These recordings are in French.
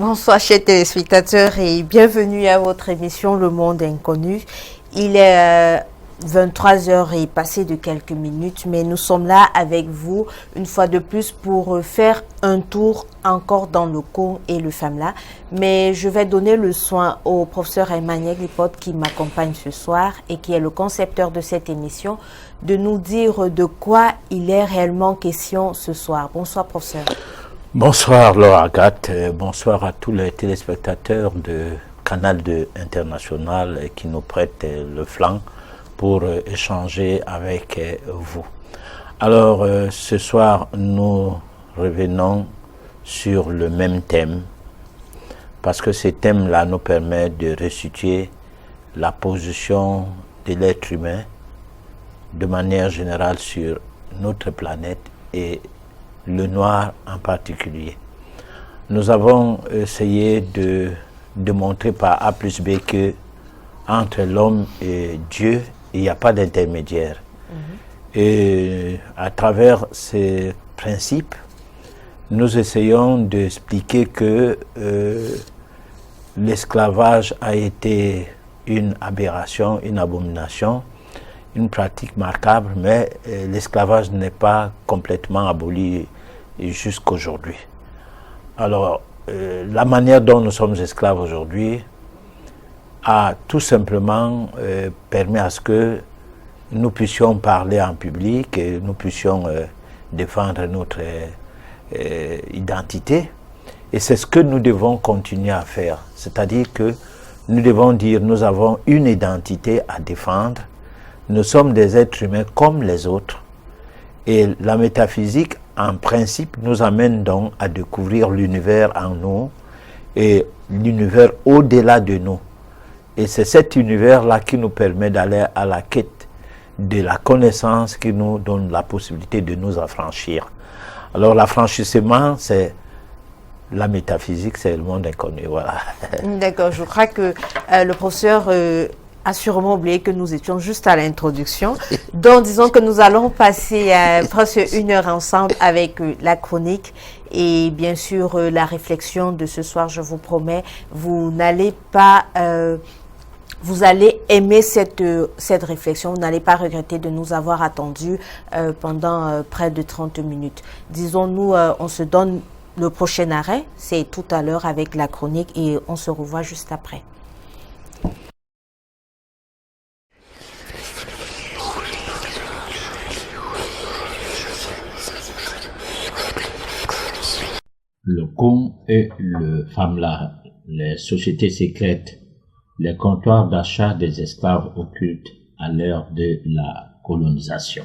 Bonsoir chers téléspectateurs et bienvenue à votre émission Le Monde Inconnu. Il est 23h et passé de quelques minutes, mais nous sommes là avec vous une fois de plus pour faire un tour encore dans le Congo et le FAMLA. Mais je vais donner le soin au professeur Emmanuel Lipote qui m'accompagne ce soir et qui est le concepteur de cette émission de nous dire de quoi il est réellement question ce soir. Bonsoir professeur. Bonsoir Laura Agathe, bonsoir à tous les téléspectateurs de Canal 2 International qui nous prêtent le flanc pour échanger avec vous. Alors ce soir nous revenons sur le même thème parce que ce thème-là nous permet de resituer la position de l'être humain de manière générale sur notre planète et le noir en particulier. Nous avons essayé de démontrer par A plus B que entre l'homme et Dieu, il n'y a pas d'intermédiaire. Et à travers ces principes, nous essayons d'expliquer que l'esclavage a été une aberration, une abomination, une pratique marquable, mais l'esclavage n'est pas complètement aboli jusqu'aujourd'hui. Alors, la manière dont nous sommes esclaves aujourd'hui a tout simplement permis à ce que nous puissions parler en public et nous puissions défendre notre identité. Et c'est ce que nous devons continuer à faire. C'est-à-dire que nous devons dire nous avons une identité à défendre. Nous sommes des êtres humains comme les autres. Et la métaphysique, en principe, nous amène donc à découvrir l'univers en nous et l'univers au-delà de nous. Et c'est cet univers-là qui nous permet d'aller à la quête de la connaissance qui nous donne la possibilité de nous affranchir. Alors l'affranchissement, c'est la métaphysique, c'est le monde inconnu. Voilà. D'accord, je crois que le professeur a sûrement oublié que nous étions juste à l'introduction. Donc, disons que nous allons passer presque une heure ensemble avec la chronique et bien sûr la réflexion de ce soir. Je vous promets, vous n'allez pas... vous allez aimer cette réflexion, vous n'allez pas regretter de nous avoir attendus pendant près de 30 minutes. Disons-nous, on se donne le prochain arrêt, c'est tout à l'heure avec la chronique et on se revoit juste après. Le COM et le FAMLA, les sociétés secrètes, les comptoirs d'achat des esclaves occultes à l'ère de la colonisation.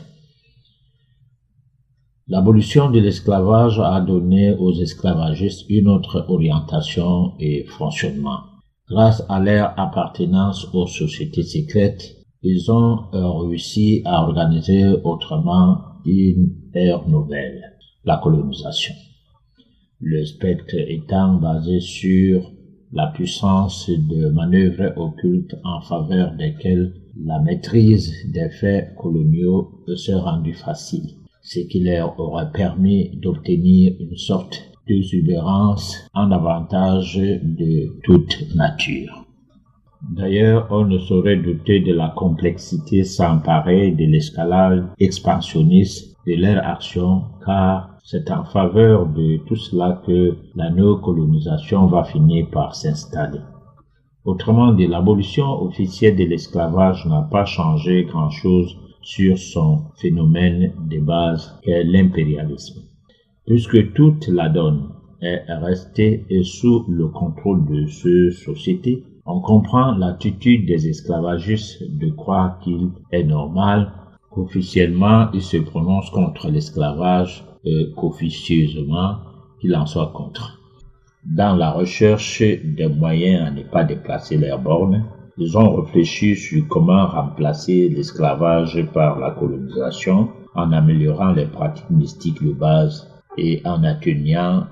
L'abolition de l'esclavage a donné aux esclavagistes une autre orientation et fonctionnement. Grâce à leur appartenance aux sociétés secrètes, ils ont réussi à organiser autrement une ère nouvelle, la colonisation. Le spectre étant basé sur la puissance de manœuvres occultes en faveur desquelles la maîtrise des faits coloniaux s'est rendue facile, ce qui leur aurait permis d'obtenir une sorte d'exubérance en avantage de toute nature. D'ailleurs, on ne saurait douter de la complexité sans pareil de l'escalade expansionniste de leur action, car c'est en faveur de tout cela que la néocolonisation va finir par s'installer. Autrement dit, l'abolition officielle de l'esclavage n'a pas changé grand-chose sur son phénomène de base qu'est l'impérialisme. Puisque toute la donne est restée sous le contrôle de ces sociétés, on comprend l'attitude des esclavagistes de croire qu'il est normal qu'officiellement ils se prononcent contre l'esclavage et qu'officieusement qu'il en soit contre. Dans la recherche des moyens à ne pas déplacer leurs bornes, ils ont réfléchi sur comment remplacer l'esclavage par la colonisation en améliorant les pratiques mystiques de base et en atteignant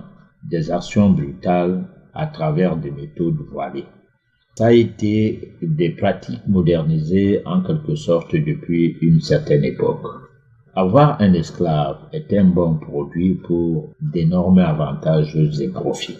des actions brutales à travers des méthodes voilées. Ça a été des pratiques modernisées en quelque sorte depuis une certaine époque. Avoir un esclave est un bon produit pour d'énormes avantages et profits.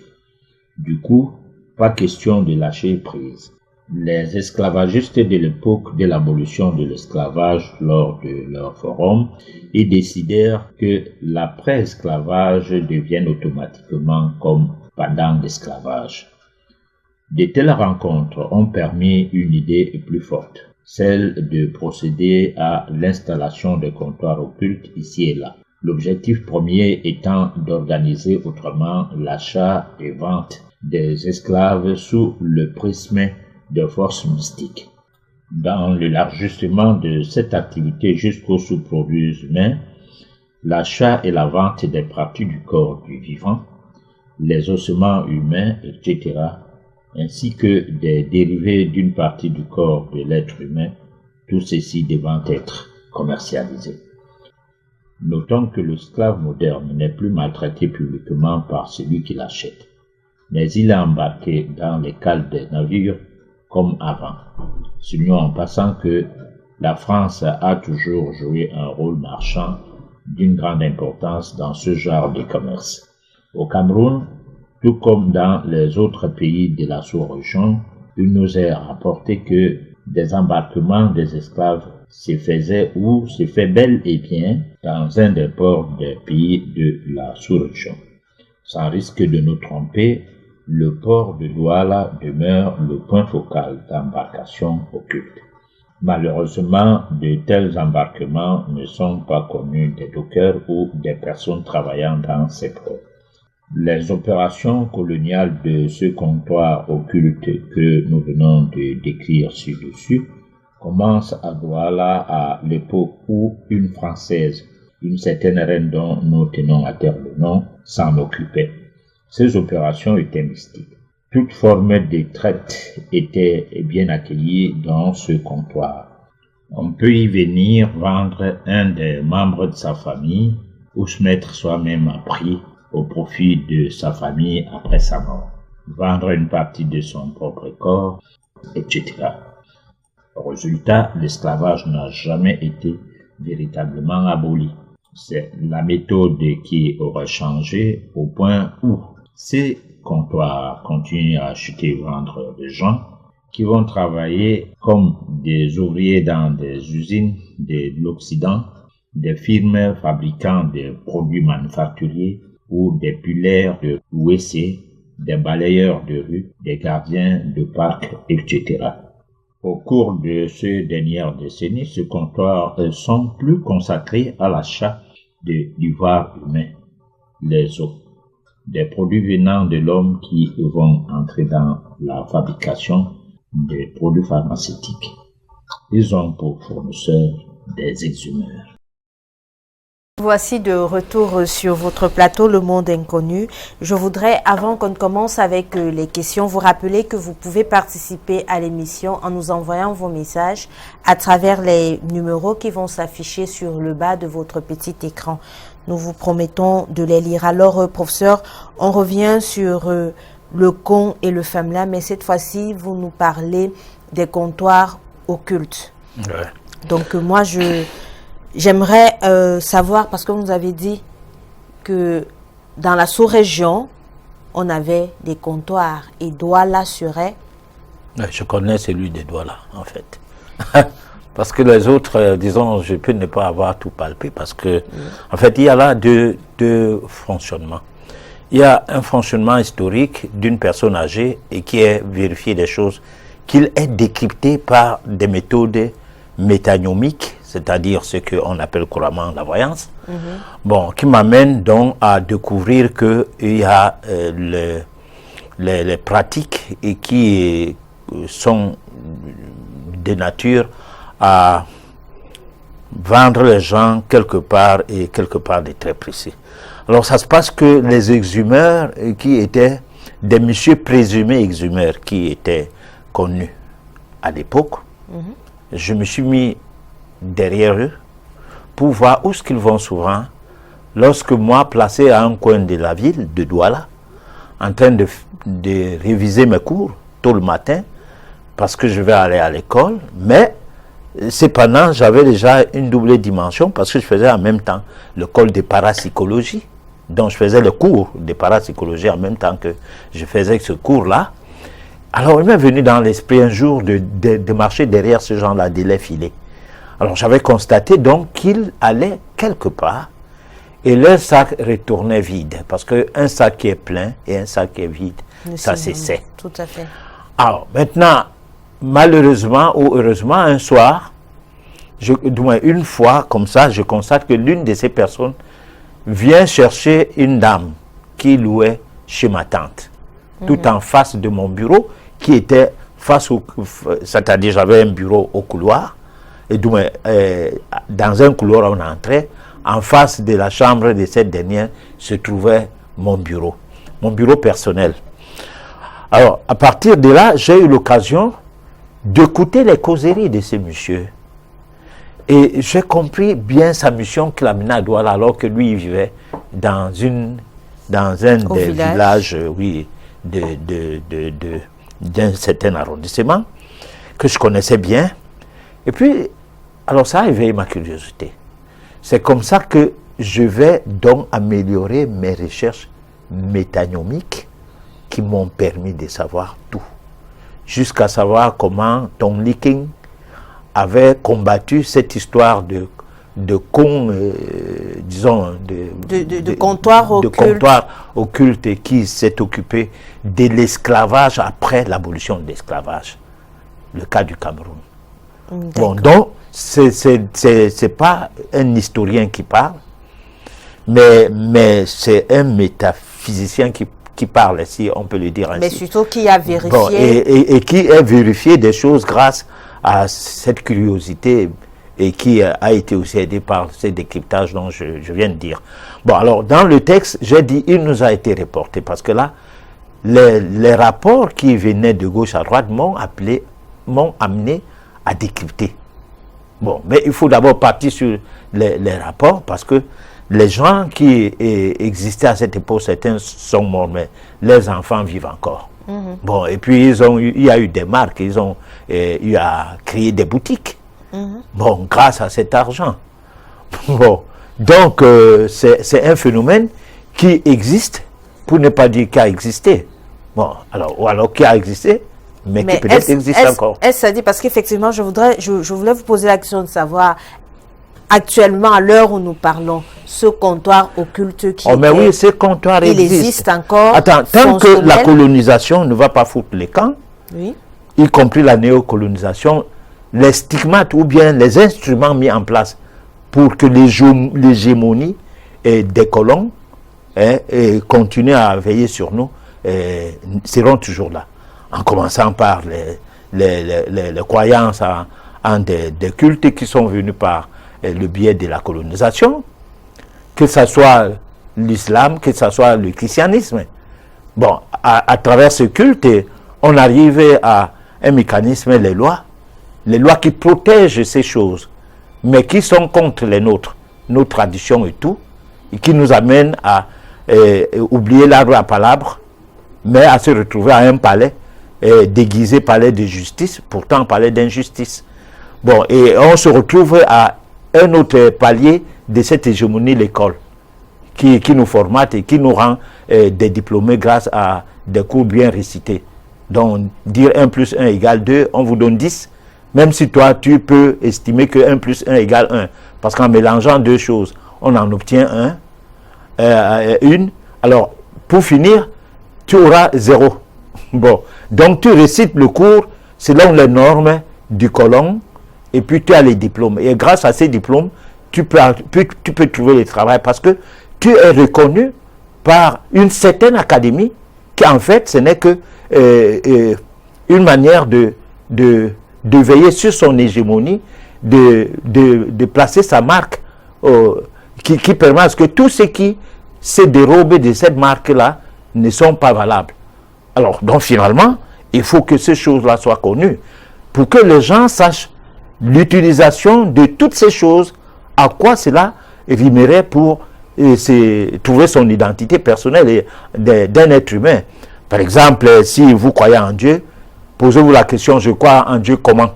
Du coup, pas question de lâcher prise. Les esclavagistes de l'époque de l'abolition de l'esclavage lors de leur forum, ils décidèrent que l'après-esclavage devienne automatiquement comme pendant l'esclavage. De telles rencontres ont permis une idée plus forte, celle de procéder à l'installation de comptoirs occultes ici et là. L'objectif premier étant d'organiser autrement l'achat et vente des esclaves sous le prisme de forces mystiques. Dans l'élargissement de cette activité jusqu'aux sous-produits humains, l'achat et la vente des parties du corps du vivant, les ossements humains, etc., ainsi que des dérivés d'une partie du corps de l'être humain, tout ceci devant être commercialisé. Notons que l'esclave moderne n'est plus maltraité publiquement par celui qui l'achète, mais il est embarqué dans les cales des navires comme avant. Signons en passant que la France a toujours joué un rôle marchand d'une grande importance dans ce genre de commerce. Au Cameroun, tout comme dans les autres pays de la sous-région, il nous est rapporté que des embarquements des esclaves se faisaient ou se fait bel et bien dans un des ports des pays de la sous-région. Sans risque de nous tromper, le port de Douala demeure le point focal d'embarcation occulte. Malheureusement, de tels embarquements ne sont pas connus des dockers ou des personnes travaillant dans ces ports. Les opérations coloniales de ce comptoir occulte que nous venons de décrire ci-dessus commencent à Douala à l'époque où une Française, une certaine reine dont nous tenons à taire le nom, s'en occupait. Ces opérations étaient mystiques. Toute forme de traite était bien accueillie dans ce comptoir. On peut y venir vendre un des membres de sa famille ou se mettre soi-même à prix au profit de sa famille après sa mort, vendre une partie de son propre corps, etc. Au résultat, l'esclavage n'a jamais été véritablement aboli. C'est la méthode qui aurait changé au point où ces comptoirs continuent à acheter et vendre des gens qui vont travailler comme des ouvriers dans des usines de l'Occident, des firmes fabriquant des produits manufacturiers ou des pilaires de WC, des balayeurs de rue, des gardiens de parcs, etc. Au cours de ces dernières décennies, ces comptoirs sont plus consacrés à l'achat de l'ivoire humain, les os, des produits venant de l'homme qui vont entrer dans la fabrication des produits pharmaceutiques. Ils ont pour fournisseurs des exhumeurs. Voici de retour sur votre plateau Le Monde Inconnu. Je voudrais, avant qu'on commence avec les questions, vous rappeler que vous pouvez participer à l'émission en nous envoyant vos messages à travers les numéros qui vont s'afficher sur le bas de votre petit écran. Nous vous promettons de les lire. Alors, professeur, on revient sur le con et le femela, mais cette fois-ci, vous nous parlez des comptoirs occultes. Ouais. Donc, moi, j'aimerais savoir, parce que vous nous avez dit que dans la sous-région, on avait des comptoirs et Douala serait... Je connais celui de Douala, en fait. Parce que les autres, disons, je peux ne pas avoir tout palpé parce que, en fait, il y a là deux fonctionnements. Il y a un fonctionnement historique d'une personne âgée et qui est vérifié des choses, qu'il est décrypté par des méthodes métagnomiques, c'est-à-dire ce qu'on appelle couramment la voyance, bon, qui m'amène donc à découvrir qu'il y a les pratiques et qui sont de nature à vendre les gens quelque part et quelque part de très précis. Alors ça se passe que les exhumeurs qui étaient des messieurs présumés exhumeurs qui étaient connus à l'époque, je me suis mis derrière eux pour voir où est-ce qu'ils vont souvent lorsque moi, placé à un coin de la ville de Douala, en train de réviser mes cours tôt le matin parce que je vais aller à l'école, mais cependant j'avais déjà une double dimension parce que je faisais en même temps l'école de parapsychologie dont je faisais le cours de parapsychologie en même temps que je faisais ce cours-là. Alors, il m'est venu dans l'esprit un jour de marcher derrière ce genre-là, de les filer. Alors, j'avais constaté donc qu'il allait quelque part et leur sac retournait vide. Parce qu'un sac qui est plein et un sac qui est vide, ça s'essaie. Tout à fait. Alors, maintenant, malheureusement ou heureusement, un soir, du moins une fois, comme ça, je constate que l'une de ces personnes vient chercher une dame qui louait chez ma tante, tout en face de mon bureau, qui était face au... C'est-à-dire, j'avais un bureau au couloir, et du moins, dans un couloir, on entrait, en face de la chambre de cette dernière se trouvait mon bureau personnel. Alors, à partir de là, j'ai eu l'occasion d'écouter les causeries de ces messieurs. Et j'ai compris bien sa mission qu'il a menée à Douala, alors que lui, il vivait dans un des villages, oui, d'un certain arrondissement, que je connaissais bien. Et puis, alors ça a éveillé ma curiosité. C'est comme ça que je vais donc améliorer mes recherches métagnomiques qui m'ont permis de savoir tout. Jusqu'à savoir comment Tom Leaking avait combattu cette histoire de comptoir occulte et qui s'est occupé de l'esclavage après l'abolition de l'esclavage, le cas du Cameroun. Bon, donc c'est pas un historien qui parle, mais c'est un métaphysicien qui parle, si on peut le dire ainsi. Mais surtout qui a vérifié. Bon, et qui a vérifié des choses grâce à cette curiosité et qui a été aussi aidé par ces décryptages dont je viens de dire. Bon, alors, dans le texte, j'ai dit, il nous a été reporté, parce que là, les rapports qui venaient de gauche à droite m'ont amené à décrypter. Bon, mais il faut d'abord partir sur les rapports, parce que les gens qui existaient à cette époque, certains sont morts, mais les enfants vivent encore. Bon, et puis il y a eu des marques, ils ont eu à créer des boutiques. Bon, grâce à cet argent. Bon, donc c'est un phénomène qui existe, pour ne pas dire qui a existé. Bon, alors qui a existé, mais qui peut-être existe encore. Est-ce à dire, parce qu'effectivement, je voulais vous poser la question de savoir, actuellement, à l'heure où nous parlons, ce comptoir occulte qui mais oui, ce comptoir existe encore. Attends, tant que la colonisation ne va pas foutre les camps, oui, y compris la néocolonisation, les stigmates ou bien les instruments mis en place pour que l'hégémonie des colons continue à veiller sur nous seront toujours là. En commençant par les croyances en des cultes qui sont venus par le biais de la colonisation, que ce soit l'islam, que ce soit le christianisme. Bon, à travers ce culte, on arrivait à un mécanisme, les lois qui protègent ces choses, mais qui sont contre les nôtres, nos traditions et tout, et qui nous amènent à oublier l'arbre à palabre, mais à se retrouver à un palais, déguisé palais de justice, pourtant palais d'injustice. Bon, et on se retrouve à un autre palier de cette hégémonie, l'école, qui nous formate et qui nous rend des diplômés grâce à des cours bien récités. Donc, dire 1 plus 1 égale 2, on vous donne 10, même si toi, tu peux estimer que 1 plus 1 égale 1. Parce qu'en mélangeant deux choses, on en obtient une. Alors, pour finir, tu auras 0. Bon, donc tu récites le cours selon les normes du colon, et puis tu as les diplômes. Et grâce à ces diplômes, tu peux trouver le travail parce que tu es reconnu par une certaine académie qui, en fait, ce n'est que une manière de veiller sur son hégémonie, de placer sa marque qui permet à ce que tout ce qui s'est dérobé de cette marque-là ne sont pas valables. Alors, donc finalement, il faut que ces choses-là soient connues pour que les gens sachent l'utilisation de toutes ces choses, à quoi cela rimerait pour trouver son identité personnelle d'un être humain. Par exemple, si vous croyez en Dieu, posez-vous la question, je crois en Dieu comment?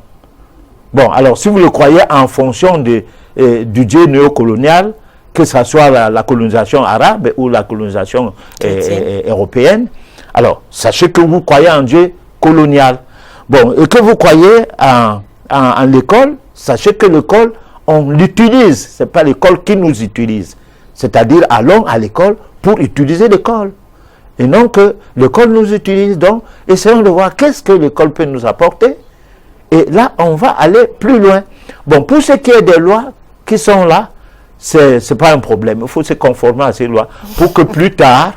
Bon, alors si vous le croyez en fonction du Dieu néocolonial, que ce soit la colonisation arabe ou la colonisation européenne. Alors, sachez que vous croyez en Dieu colonial. Bon, et que vous croyez en l'école, sachez que l'école, on l'utilise. Ce n'est pas l'école qui nous utilise. C'est-à-dire, allons à l'école pour utiliser l'école. Et non que l'école nous utilise. Donc, essayons de voir qu'est-ce que l'école peut nous apporter. Et là, on va aller plus loin. Bon, pour ce qui est des lois qui sont là, c'est pas un problème. Il faut se conformer à ces lois pour que plus tard,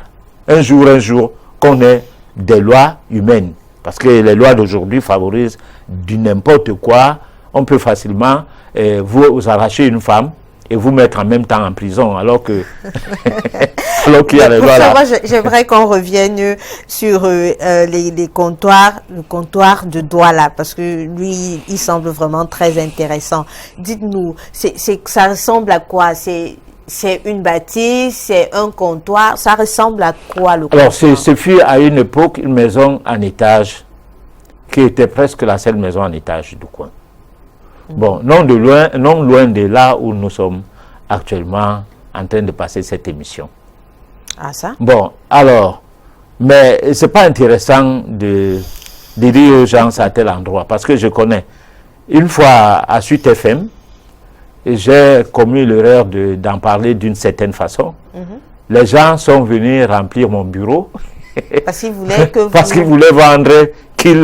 un jour, qu'on ait des lois humaines. Parce que les lois d'aujourd'hui favorisent du n'importe quoi. On peut facilement vous arracher une femme et vous mettre en même temps en prison, alors que alors qu'il y a les lois là. Moi, j'aimerais qu'on revienne sur les comptoirs, le comptoir de Douala, parce que lui, il semble vraiment très intéressant. Dites-nous, ça ressemble à quoi? C'est une bâtisse, c'est un comptoir, ça ressemble à quoi le comptoir? Alors, ce fut à une époque une maison en étage, qui était presque la seule maison en étage du coin. Bon, non loin de là où nous sommes actuellement en train de passer cette émission. Ah ça? Bon, alors, mais c'est pas intéressant de dire aux gens à tel endroit, parce que je connais. Une fois à Suite FM, j'ai commis l'erreur d'en parler d'une certaine façune. Les gens sont venus remplir mon bureau. Parce qu'ils voulaient que parce qu'ils voulaient vendre une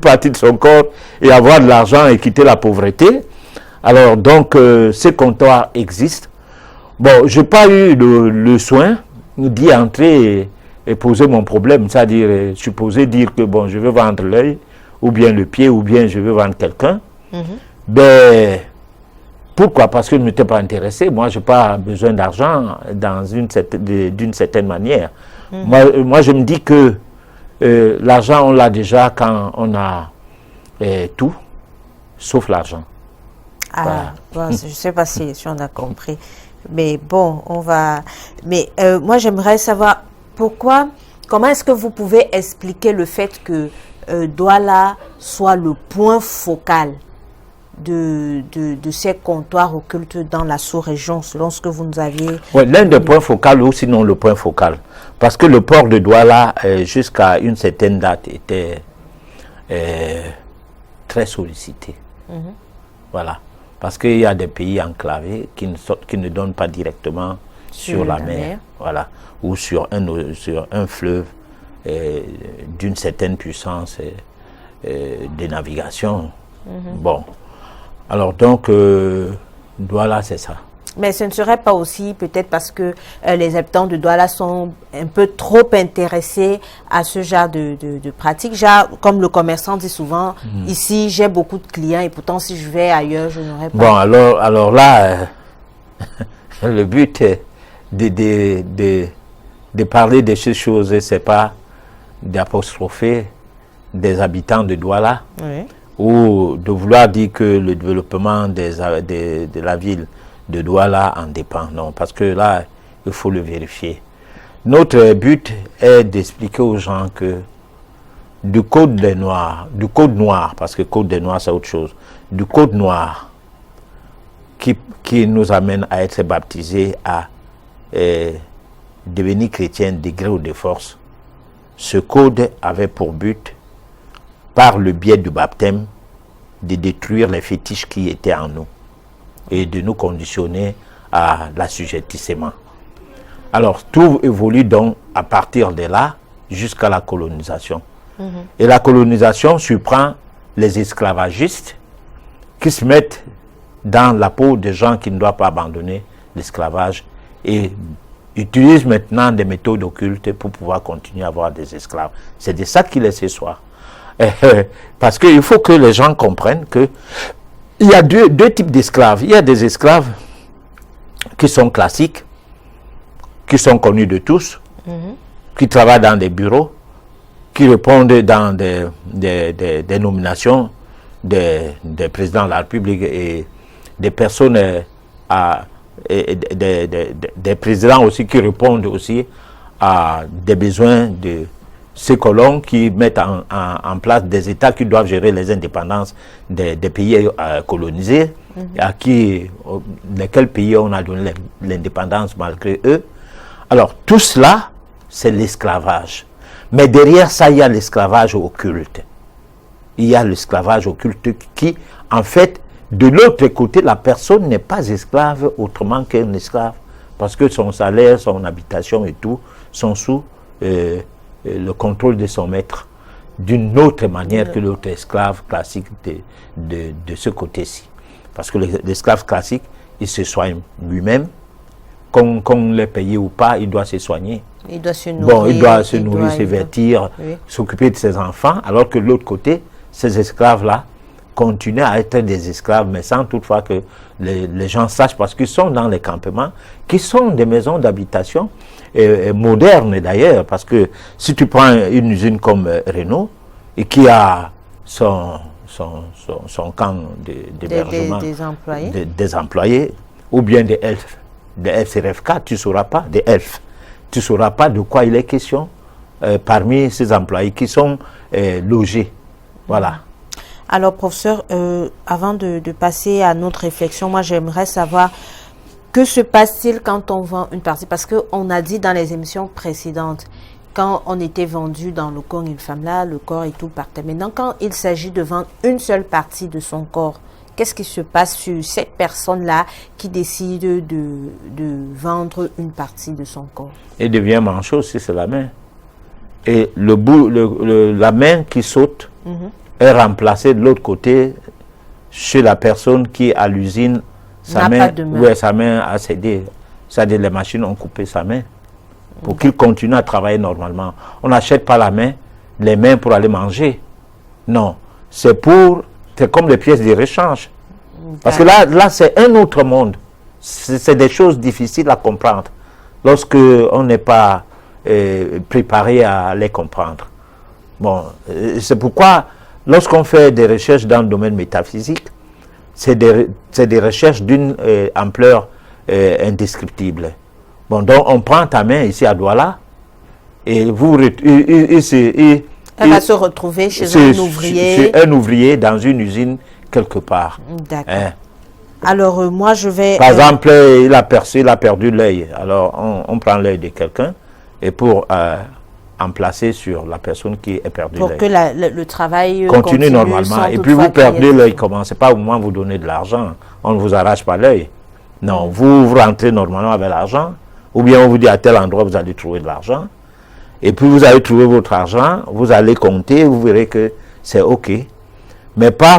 partie de son corps et avoir de l'argent et quitter la pauvreté. Alors, donc, ces comptoirs existent. Bon, je n'ai pas eu le soin d'y entrer et poser mon problème, c'est-à-dire supposer dire que, bon, je veux vendre l'œil, ou bien le pied, ou bien je veux vendre quelqu'un. Ben, pourquoi? Parce que je ne m'étais pas intéressé. Moi, je n'ai pas besoin d'argent d'une certaine manière. Moi, je me dis que l'argent, on l'a déjà quand on a tout, sauf l'argent. Ah, voilà. Bon, je ne sais pas si on a compris. Mais bon, on va... Mais moi, j'aimerais savoir comment est-ce que vous pouvez expliquer le fait que Douala soit le point focal de ces comptoirs occultes dans la sous-région, selon ce que vous nous aviez... Oui, l'un des points focaux ou sinon le point focal. Parce que le port de Douala, jusqu'à une certaine date, était très sollicité. Voilà. Parce qu'il y a des pays enclavés qui ne donnent pas directement sur la mer. Voilà. Ou sur un fleuve d'une certaine puissance de navigation. Bon. Alors donc, Douala, c'est ça. Mais ce ne serait pas aussi peut-être parce que les habitants de Douala sont un peu trop intéressés à ce genre de pratiques. Genre, comme le commerçant dit souvent, ici j'ai beaucoup de clients et pourtant si je vais ailleurs, je n'aurai pas. Bon, alors là, le but de parler de ces choses, c'est pas d'apostropher des habitants de Douala. Oui. Ou de vouloir dire que le développement de la ville de Douala en dépend. Non, parce que là, il faut le vérifier. Notre but est d'expliquer aux gens que du code noir, parce que code des Noirs c'est autre chose, du code noir qui nous amène à être baptisés, à devenir chrétiens de gré ou de force, ce code avait pour but, par le biais du baptême, de détruire les fétiches qui étaient en nous et de nous conditionner à l'assujettissement. Alors, tout évolue donc à partir de là jusqu'à la colonisation. Et la colonisation surprend les esclavagistes qui se mettent dans la peau des gens qui ne doivent pas abandonner l'esclavage et utilisent maintenant des méthodes occultes pour pouvoir continuer à avoir des esclaves. C'est de ça qu'il est ce soir. Parce qu'il faut que les gens comprennent que il y a deux types d'esclaves. Il y a des esclaves qui sont classiques, qui sont connus de tous, qui travaillent dans des bureaux, qui répondent dans des nominations des présidents de la République et des personnes, des présidents aussi qui répondent aussi à des besoins de ces colons qui mettent en place des États qui doivent gérer les indépendances des pays colonisés. à qui, dans quel pays on a donné l'indépendance malgré eux. Alors, tout cela, c'est l'esclavage. Mais derrière ça, il y a l'esclavage occulte. Il y a l'esclavage occulte qui, en fait, de l'autre côté, la personne n'est pas esclave autrement qu'un esclave. Parce que son salaire, son habitation et tout sont sous le contrôle de son maître. D'une autre manière que l'autre esclave classique de ce côté-ci. Parce que l'esclave classique, il se soigne lui-même. Qu'on l'ait payé ou pas, il doit se soigner. Il doit se nourrir. Bon, il doit se nourrir, se vêtir, oui, s'occuper de ses enfants, alors que de l'autre côté, ces esclaves-là continuent à être des esclaves, mais sans toutefois que les gens sachent, parce qu'ils sont dans les campements, qui sont des maisons d'habitation modernes d'ailleurs, parce que si tu prends une usine comme Renault, et qui a son camp d'hébergement des employés, ou bien des FCRFK, tu ne sauras pas, des elfes, tu ne sauras pas de quoi il est question parmi ces employés qui sont logés. Voilà. Alors, professeur, avant de passer à notre réflexion, moi, j'aimerais savoir que se passe-t-il quand on vend une partie? Parce qu'on a dit dans les émissions précédentes, quand on était vendu dans le corps une femme là, le corps et tout partait. Maintenant, quand il s'agit de vendre une seule partie de son corps, qu'est-ce qui se passe sur cette personne-là qui décide de vendre une partie de son corps? Il devient manchot si c'est la main. Et la main qui saute est remplacée de l'autre côté chez la personne qui, à l'usine, sa main a cédé. C'est-à-dire les machines ont coupé sa main pour qu'il continue à travailler normalement. On n'achète pas les mains pour aller manger. Non, c'est comme les pièces de rechange. Parce que là c'est un autre monde. C'est des choses difficiles à comprendre lorsque on n'est pas préparé à les comprendre. Bon, c'est pourquoi lorsqu'on fait des recherches dans le domaine métaphysique, c'est des recherches d'une ampleur indescriptible. Bon, donc on prend ta main ici à Douala et elle va se retrouver chez un ouvrier. Chez un ouvrier dans une usine quelque part. D'accord. Hein? Alors moi je vais... Par exemple, il a perdu l'œil. Alors on prend l'œil de quelqu'un et pour en placer sur la personne qui est perdue l'œil. Pour que le travail continue normalement. Et puis vous perdez l'œil comment? C'est pas au moment où vous donnez de l'argent. On ne vous arrache pas l'œil. Non, vous rentrez normalement avec l'argent. Ou bien on vous dit à tel endroit vous allez trouver de l'argent. Et puis vous allez trouver votre argent, vous allez compter, vous verrez que c'est OK. Mais pas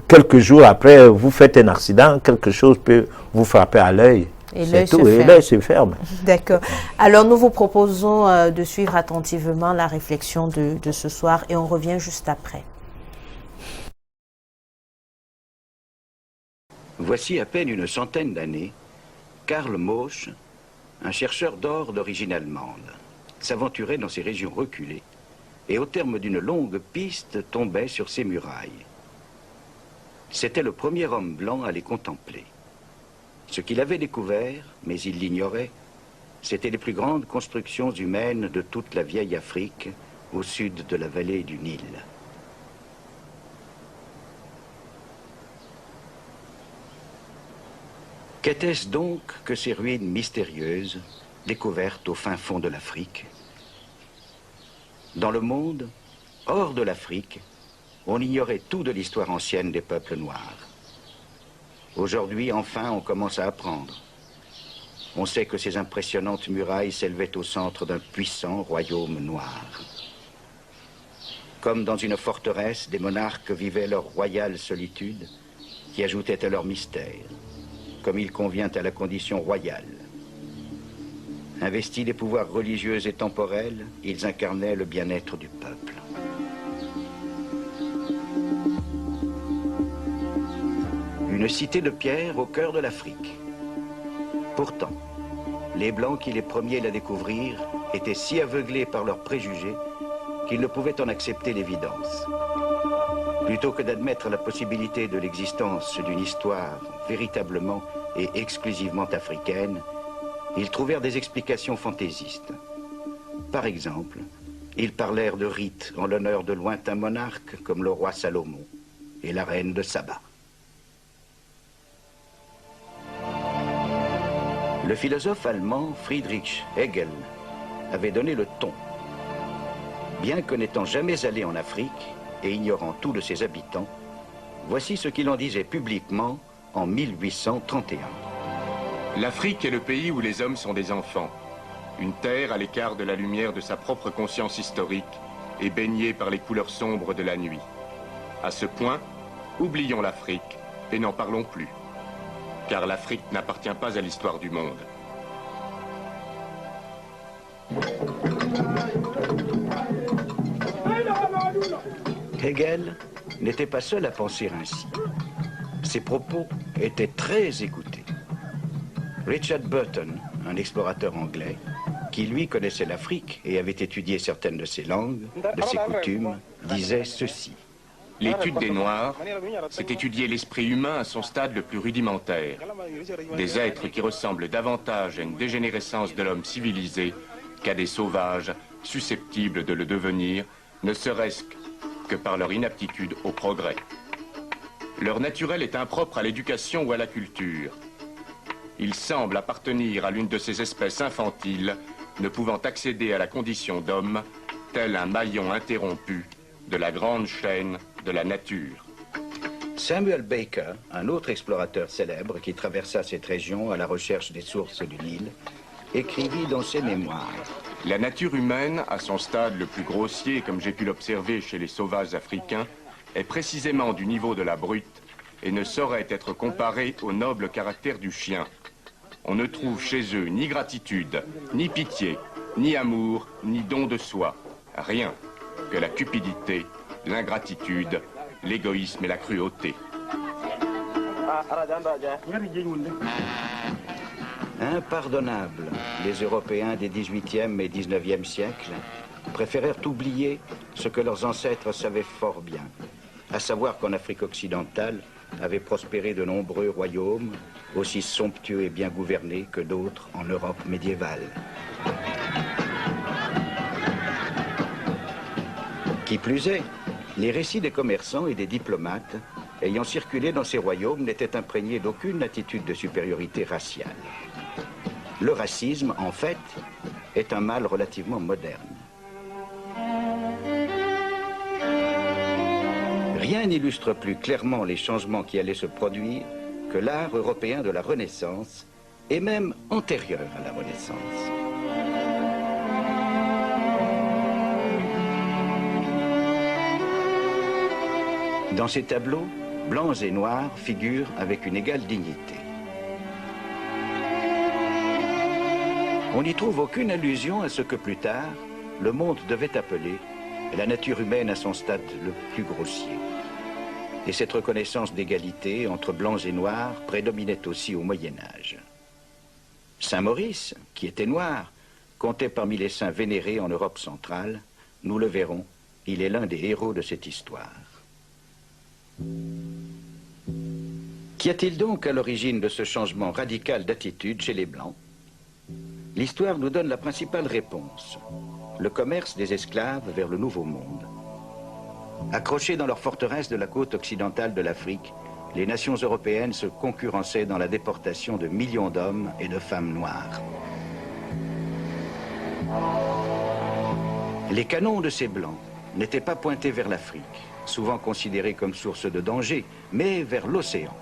quelques jours après, vous faites un accident, quelque chose peut vous frapper à l'œil. Et l'œil se ferme. D'accord. Alors nous vous proposons de suivre attentivement la réflexion de ce soir et on revient juste après. Voici à peine une centaine d'années, Karl Mauch, un chercheur d'or d'origine allemande, s'aventurait dans ces régions reculées et au terme d'une longue piste tombait sur ces murailles. C'était le premier homme blanc à les contempler. Ce qu'il avait découvert, mais il l'ignorait, c'étaient les plus grandes constructions humaines de toute la vieille Afrique, au sud de la vallée du Nil. Qu'était-ce donc que ces ruines mystérieuses, découvertes au fin fond de l'Afrique? Dans le monde, hors de l'Afrique, on ignorait tout de l'histoire ancienne des peuples noirs. Aujourd'hui, enfin, on commence à apprendre. On sait que ces impressionnantes murailles s'élevaient au centre d'un puissant royaume noir. Comme dans une forteresse, des monarques vivaient leur royale solitude, qui ajoutait à leur mystère, comme il convient à la condition royale. Investis des pouvoirs religieux et temporels, ils incarnaient le bien-être du peuple. Une cité de pierre au cœur de l'Afrique. Pourtant, les Blancs qui les premiers la découvrirent étaient si aveuglés par leurs préjugés qu'ils ne pouvaient en accepter l'évidence. Plutôt que d'admettre la possibilité de l'existence d'une histoire véritablement et exclusivement africaine, ils trouvèrent des explications fantaisistes. Par exemple, ils parlèrent de rites en l'honneur de lointains monarques comme le roi Salomon et la reine de Saba. Le philosophe allemand Friedrich Hegel avait donné le ton. Bien que n'étant jamais allé en Afrique et ignorant tout de ses habitants, voici ce qu'il en disait publiquement en 1831. L'Afrique est le pays où les hommes sont des enfants. Une terre à l'écart de la lumière de sa propre conscience historique et baignée par les couleurs sombres de la nuit. À ce point, oublions l'Afrique et n'en parlons plus. Car l'Afrique n'appartient pas à l'histoire du monde. Hegel n'était pas seul à penser ainsi. Ses propos étaient très écoutés. Richard Burton, un explorateur anglais, qui lui connaissait l'Afrique et avait étudié certaines de ses langues, de ses coutumes, disait ceci. L'étude des Noirs, c'est étudier l'esprit humain à son stade le plus rudimentaire. Des êtres qui ressemblent davantage à une dégénérescence de l'homme civilisé qu'à des sauvages susceptibles de le devenir, ne serait-ce que par leur inaptitude au progrès. Leur naturel est impropre à l'éducation ou à la culture. Ils semblent appartenir à l'une de ces espèces infantiles ne pouvant accéder à la condition d'homme, tel un maillon interrompu de la grande chaîne de la nature. Samuel Baker, un autre explorateur célèbre qui traversa cette région à la recherche des sources du Nil, écrivit dans ses mémoires. La nature humaine, à son stade le plus grossier, comme j'ai pu l'observer chez les sauvages africains, est précisément du niveau de la brute et ne saurait être comparée au noble caractère du chien. On ne trouve chez eux ni gratitude, ni pitié, ni amour, ni don de soi. Rien que la cupidité, l'ingratitude, l'égoïsme et la cruauté. Impardonnables, les Européens des XVIIIe et XIXe siècles préférèrent oublier ce que leurs ancêtres savaient fort bien, à savoir qu'en Afrique occidentale avaient prospéré de nombreux royaumes, aussi somptueux et bien gouvernés que d'autres en Europe médiévale. Qui plus est, les récits des commerçants et des diplomates ayant circulé dans ces royaumes n'étaient imprégnés d'aucune attitude de supériorité raciale. Le racisme, en fait, est un mal relativement moderne. Rien n'illustre plus clairement les changements qui allaient se produire que l'art européen de la Renaissance, et même antérieur à la Renaissance. Dans ces tableaux, blancs et noirs figurent avec une égale dignité. On n'y trouve aucune allusion à ce que plus tard, le monde devait appeler la nature humaine à son stade le plus grossier. Et cette reconnaissance d'égalité entre blancs et noirs prédominait aussi au Moyen-Âge. Saint Maurice, qui était noir, comptait parmi les saints vénérés en Europe centrale. Nous le verrons, il est l'un des héros de cette histoire. Qu'y a-t-il donc à l'origine de ce changement radical d'attitude chez les Blancs? L'histoire nous donne la principale réponse: le commerce des esclaves vers le Nouveau Monde. Accrochés dans leurs forteresses de la côte occidentale de l'Afrique, les nations européennes se concurrençaient dans la déportation de millions d'hommes et de femmes noires. Les canons de ces Blancs n'étaient pas pointés vers l'Afrique, souvent considérée comme source de danger, mais vers l'océan,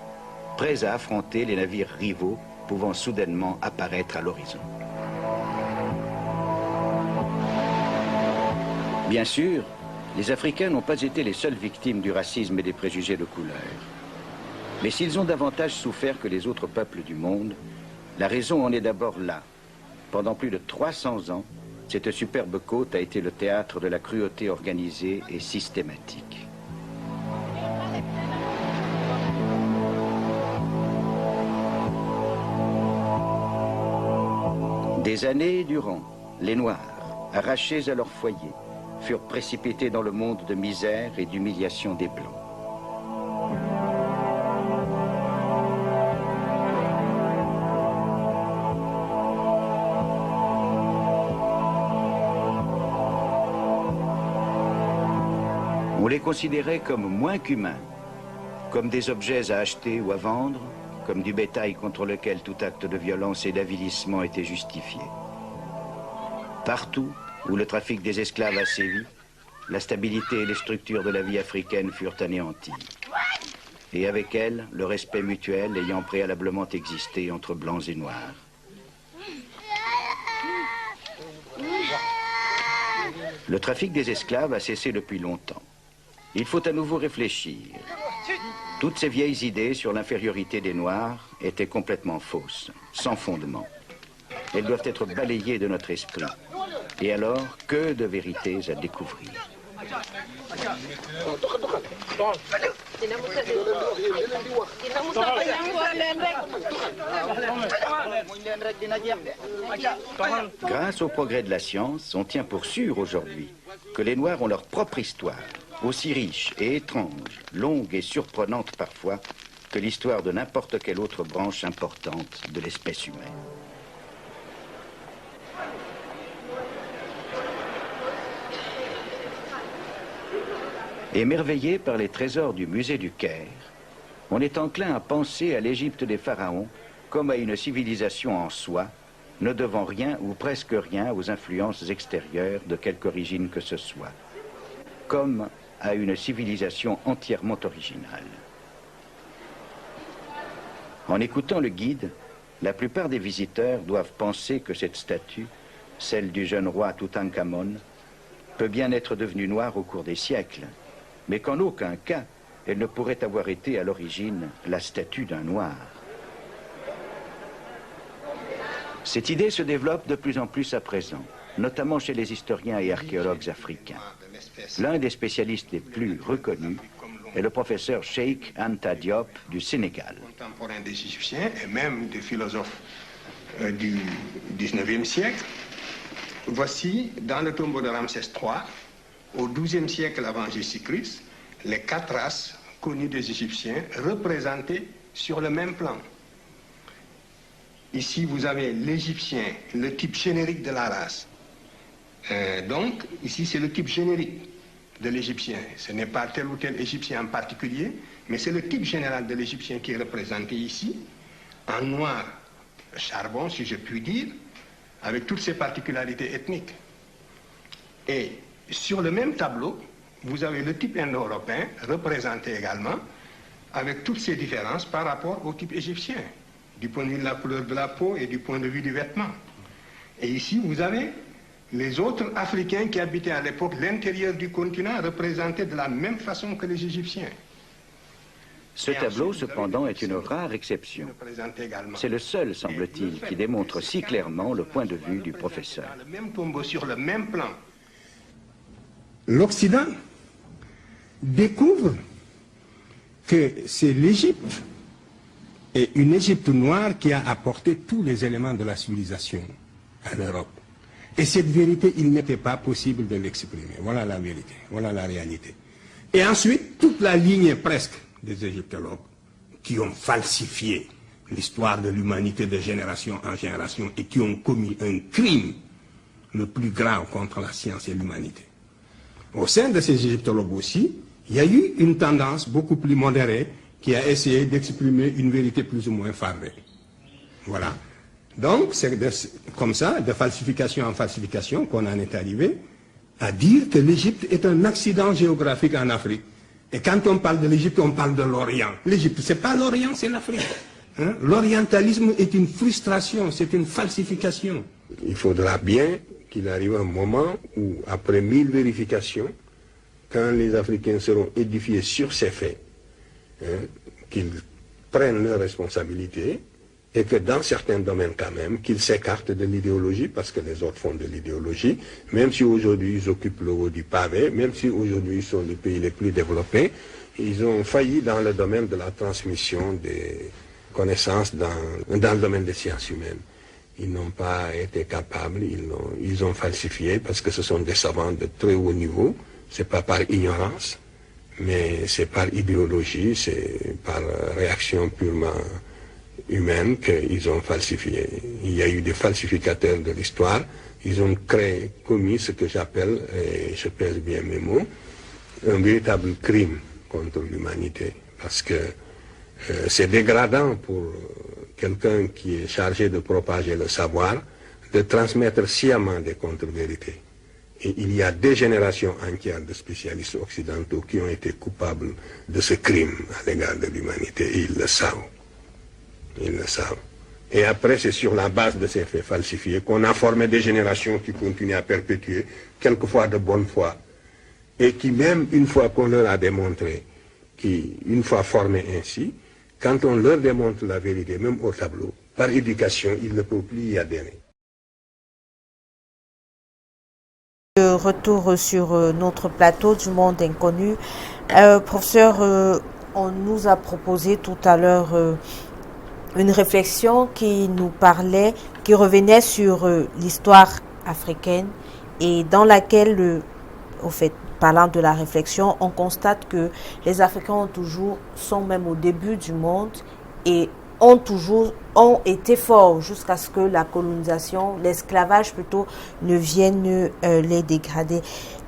prêts à affronter les navires rivaux pouvant soudainement apparaître à l'horizon. Bien sûr, les Africains n'ont pas été les seules victimes du racisme et des préjugés de couleur. Mais s'ils ont davantage souffert que les autres peuples du monde, la raison en est d'abord là. Pendant plus de 300 ans, cette superbe côte a été le théâtre de la cruauté organisée et systématique. Des années durant, les Noirs, arrachés à leur foyer, furent précipités dans le monde de misère et d'humiliation des Blancs. On les considérait comme moins qu'humains, comme des objets à acheter ou à vendre, comme du bétail contre lequel tout acte de violence et d'avilissement était justifié. Partout où le trafic des esclaves a sévi, la stabilité et les structures de la vie africaine furent anéanties. Et avec elles, le respect mutuel ayant préalablement existé entre blancs et noirs. Le trafic des esclaves a cessé depuis longtemps. Il faut à nouveau réfléchir. Toutes ces vieilles idées sur l'infériorité des Noirs étaient complètement fausses, sans fondement. Elles doivent être balayées de notre esprit. Et alors, que de vérités à découvrir. Grâce au progrès de la science, on tient pour sûr aujourd'hui que les Noirs ont leur propre histoire, aussi riche et étrange, longue et surprenante parfois, que l'histoire de n'importe quelle autre branche importante de l'espèce humaine. Émerveillé par les trésors du musée du Caire, on est enclin à penser à l'Égypte des pharaons comme à une civilisation en soi, ne devant rien ou presque rien aux influences extérieures de quelque origine que ce soit, comme à une civilisation entièrement originale. En écoutant le guide, la plupart des visiteurs doivent penser que cette statue, celle du jeune roi Toutankhamon, peut bien être devenue noire au cours des siècles, mais qu'en aucun cas, elle ne pourrait avoir été à l'origine la statue d'un noir. Cette idée se développe de plus en plus à présent, notamment chez les historiens et archéologues africains. L'un des spécialistes les plus reconnus est le professeur Cheikh Anta Diop du Sénégal. Contemporain des Égyptiens et même des philosophes du 19e siècle, voici dans le tombeau de Ramsès III, au XIIe siècle avant Jésus-Christ, les 4 races connues des Égyptiens représentées sur le même plan. Ici, vous avez l'Égyptien, le type générique de la race. Donc, ici, c'est le type générique de l'Égyptien. Ce n'est pas tel ou tel Égyptien en particulier, mais c'est le type général de l'Égyptien qui est représenté ici, en noir charbon, si je puis dire, avec toutes ses particularités ethniques. Et sur le même tableau, vous avez le type indo-européen représenté également, avec toutes ses différences par rapport au type égyptien, du point de vue de la couleur de la peau et du point de vue du vêtement. Et ici, vous avez les autres Africains qui habitaient à l'époque l'intérieur du continent, représentés de la même façon que les Égyptiens. Ce tableau, cependant, est une rare exception. C'est le seul, semble-t-il, qui démontre si clairement le point de vue du professeur. Le même tombeau sur le même plan. L'Occident découvre que c'est l'Égypte et une Égypte noire qui a apporté tous les éléments de la civilisation en Europe. Et cette vérité, il n'était pas possible de l'exprimer. Voilà la vérité, voilà la réalité. Et ensuite, toute la ligne presque des égyptologues qui ont falsifié l'histoire de l'humanité de génération en génération et qui ont commis un crime le plus grave contre la science et l'humanité. Au sein de ces égyptologues aussi, il y a eu une tendance beaucoup plus modérée qui a essayé d'exprimer une vérité plus ou moins fardée. Voilà. Donc, c'est comme ça, de falsification en falsification, qu'on en est arrivé à dire que l'Égypte est un accident géographique en Afrique. Et quand on parle de l'Égypte, on parle de l'Orient. L'Égypte, c'est pas l'Orient, c'est l'Afrique. Hein? L'orientalisme est une frustration, c'est une falsification. Il faudra bien qu'il arrive un moment où, après 1000 vérifications, quand les Africains seront édifiés sur ces faits, hein, qu'ils prennent leurs responsabilités et que dans certains domaines quand même, qu'ils s'écartent de l'idéologie parce que les autres font de l'idéologie, même si aujourd'hui ils occupent le haut du pavé, même si aujourd'hui ils sont les pays les plus développés, ils ont failli dans le domaine de la transmission des connaissances dans le domaine des sciences humaines. Ils n'ont pas été capables, ils ont falsifié parce que ce sont des savants de très haut niveau. C'est pas par ignorance, mais c'est par idéologie, c'est par réaction purement humaine qu'ils ont falsifié. Il y a eu des falsificateurs de l'histoire, ils ont commis ce que j'appelle, et je pèse bien mes mots, un véritable crime contre l'humanité, parce que C'est dégradant pour quelqu'un qui est chargé de propager le savoir, de transmettre sciemment des contre-vérités. Et il y a des générations entières de spécialistes occidentaux qui ont été coupables de ce crime à l'égard de l'humanité, et ils le savent. Ils le savent. Et après, c'est sur la base de ces faits falsifiés qu'on a formé des générations qui continuent à perpétuer, quelquefois de bonne foi, et qui même, une fois qu'on leur a démontré, qui, une fois formés ainsi, quand on leur démontre la vérité, même au tableau, par éducation, ils ne peuvent plus y adhérer. Retour sur notre plateau du monde inconnu. Professeur, on nous a proposé tout à l'heure une réflexion qui nous parlait, qui revenait sur l'histoire africaine et dans laquelle, au fait, parlant de la réflexion, on constate que les Africains sont même au début du monde et ont été forts jusqu'à ce que la colonisation, l'esclavage plutôt, ne vienne les dégrader.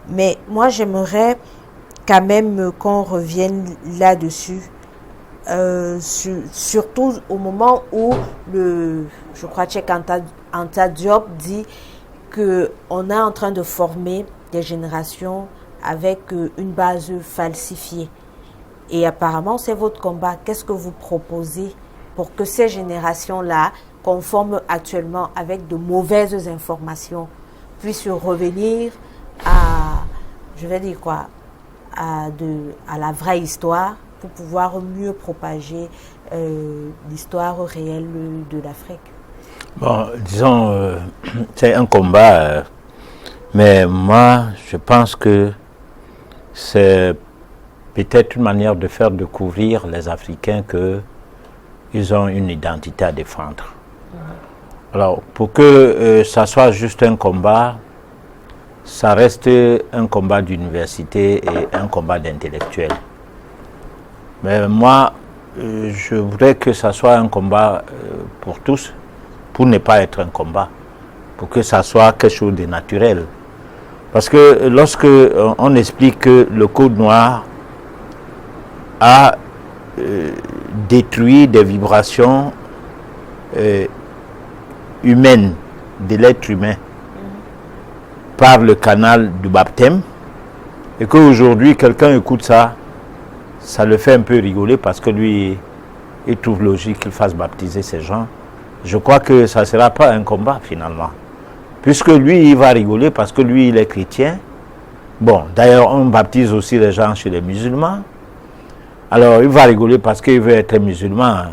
Mais moi, j'aimerais quand même qu'on revienne là-dessus, surtout au moment où je crois, Cheikh Anta Diop dit qu'on est en train de former des générations avec une base falsifiée. Et apparemment, c'est votre combat. Qu'est-ce que vous proposez pour que ces générations-là, qu'on forme actuellement avec de mauvaises informations, puissent revenir à, je vais dire quoi, à la vraie histoire pour pouvoir mieux propager l'histoire réelle de l'Afrique? Bon, disons, c'est un combat, mais moi, je pense que c'est peut-être une manière de faire découvrir les Africains qu'ils ont une identité à défendre. Alors, pour que ça soit juste un combat, ça reste un combat d'université et un combat d'intellectuels. Mais moi, je voudrais que ça soit un combat pour tous, pour ne pas être un combat, pour que ça soit quelque chose de naturel. Parce que lorsque on explique que le Code noir a détruit des vibrations humaines, de l'être humain, par le canal du baptême, et qu'aujourd'hui quelqu'un écoute ça, ça le fait un peu rigoler parce que lui, il trouve logique qu'il fasse baptiser ces gens. Je crois que ça ne sera pas un combat finalement. Puisque lui, il va rigoler parce que lui, il est chrétien. Bon, d'ailleurs, on baptise aussi les gens chez les musulmans. Alors, il va rigoler parce qu'il veut être musulman.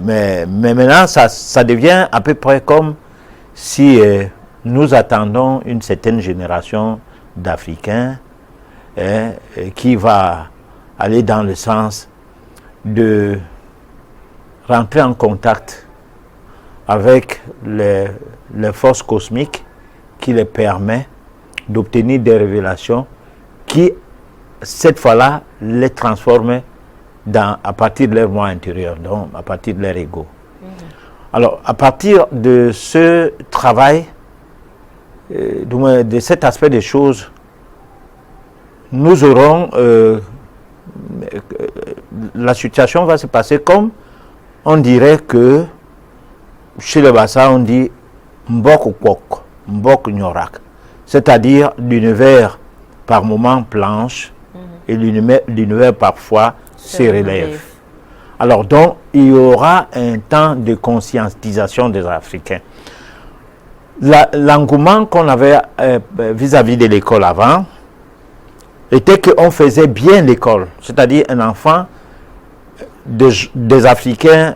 Mais maintenant, ça devient à peu près comme si nous attendons une certaine génération d'Africains qui va aller dans le sens de rentrer en contact avec les forces cosmiques qui les permet d'obtenir des révélations qui, cette fois-là, les transforment à partir de leur moi intérieur, donc à partir de leur ego. Alors, à partir de ce travail, de cet aspect des choses, nous aurons... la situation va se passer comme on dirait que chez les Bassa, on dit Mbok Kwok, Mbok Nyorak, c'est-à-dire l'univers par moment planche et l'univers parfois se relève. Alors donc, il y aura un temps de conscientisation des Africains. L'engouement qu'on avait vis-à-vis de l'école avant était qu'on faisait bien l'école, c'est-à-dire un enfant des Africains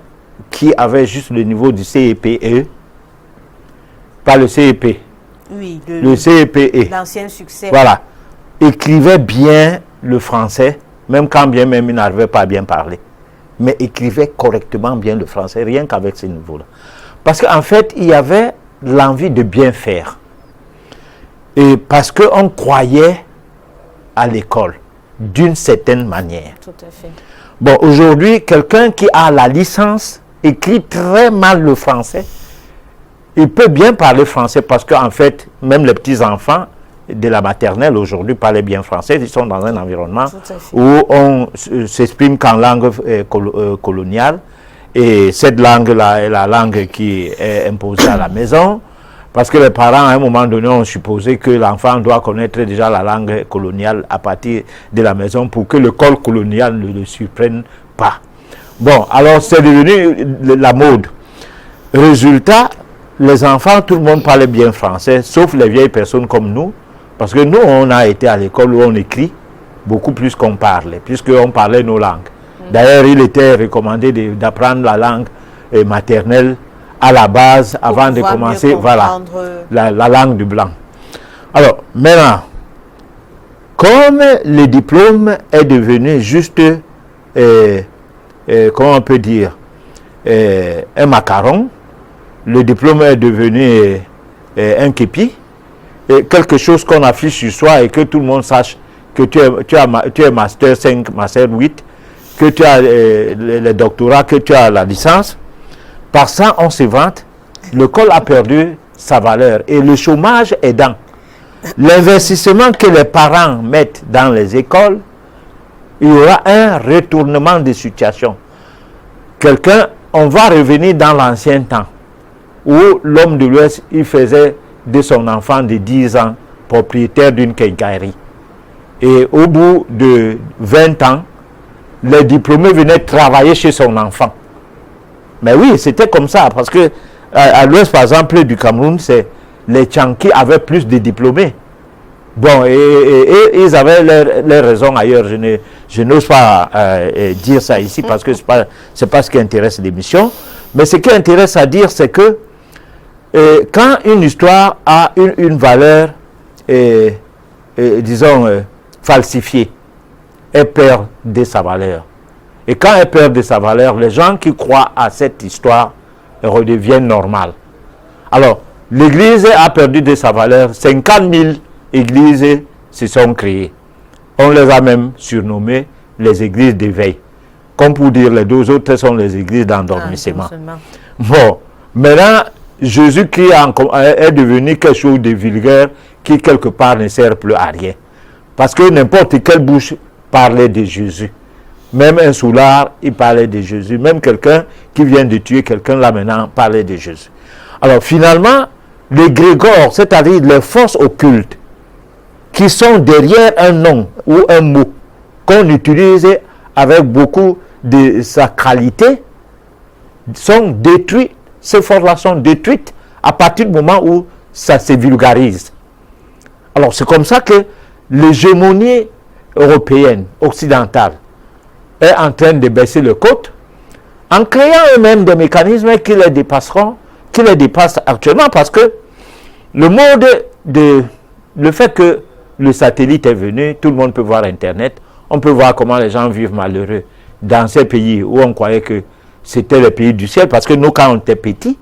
qui avaient juste le niveau du CEPE, pas le CEP, oui, le CEPE, l'ancien succès. Voilà, écrivait bien le français, même quand bien même il n'arrivait pas à bien parler, mais écrivait correctement bien le français, rien qu'avec ce niveau-là. Parce qu'en fait, il y avait l'envie de bien faire. Et parce qu'on croyait à l'école, d'une certaine manière. Tout à fait. Bon, aujourd'hui, quelqu'un qui a la licence écrit très mal le français. Il peut bien parler français parce qu'en fait, même les petits-enfants de la maternelle aujourd'hui parlaient bien français, ils sont dans un environnement où on s'exprime qu'en langue coloniale, et cette langue-là est la langue qui est imposée à la maison, parce que les parents, à un moment donné, ont supposé que l'enfant doit connaître déjà la langue coloniale à partir de la maison pour que l'école coloniale ne le surprenne pas. Bon, alors c'est devenu la mode. Résultat, les enfants, tout le monde parlait bien français, sauf les vieilles personnes comme nous, parce que nous, on a été à l'école où on écrit beaucoup plus qu'on parlait, puisqu'on parlait nos langues. D'ailleurs, il était recommandé d'apprendre la langue maternelle à la base, avant de commencer, voilà, la langue du blanc. Alors, maintenant, comme le diplôme est devenu juste, comment on peut dire, un macaron, le diplôme est devenu un képi, et quelque chose qu'on affiche sur soi et que tout le monde sache que tu es master 5, master 8, que tu as le doctorat, que tu as la licence. Par ça, on se vante. L'école a perdu sa valeur et le chômage aidant. L'investissement que les parents mettent dans les écoles, il y aura un retournement de situation. On va revenir dans l'ancien temps où l'homme de l'Ouest, il faisait de son enfant de 10 ans propriétaire d'une quincaillerie. Et au bout de 20 ans, les diplômés venaient travailler chez son enfant. Mais oui, c'était comme ça, parce que à l'ouest, par exemple, du Cameroun, c'est les Tchanki avaient plus de diplômés. Bon, et ils avaient leurs raisons ailleurs. Je n'ose pas dire ça ici, parce que c'est pas ce qui intéresse l'émission. Mais ce qui intéresse à dire, c'est que quand une histoire a une valeur, disons, falsifiée, elle perd de sa valeur. Et quand elle perd de sa valeur, les gens qui croient à cette histoire redeviennent normales. Alors, l'Église a perdu de sa valeur. 50 000 églises se sont créées. On les a même surnommées les églises d'éveil. Comme pour dire, les deux autres sont les églises d'endormissement. Bon, maintenant, Jésus-Christ est devenu quelque chose de vulgaire qui, quelque part, ne sert plus à rien. Parce que n'importe quelle bouche parlait de Jésus. Même un soulard, il parlait de Jésus. Même quelqu'un qui vient de tuer quelqu'un, là maintenant, parlait de Jésus. Alors finalement, les grégores, c'est-à-dire les forces occultes, qui sont derrière un nom ou un mot, qu'on utilise avec beaucoup de sacralité, sont détruits. Ces forces-là sont détruites à partir du moment où ça se vulgarise. Alors c'est comme ça que l'hégémonie européenne, occidentale, est en train de baisser le côte en créant eux-mêmes des mécanismes qui les dépasseront, qui les dépassent actuellement, parce que le fait que le satellite est venu, tout le monde peut voir Internet, on peut voir comment les gens vivent malheureux dans ces pays où on croyait que c'était le pays du ciel, parce que nous, quand on était petits,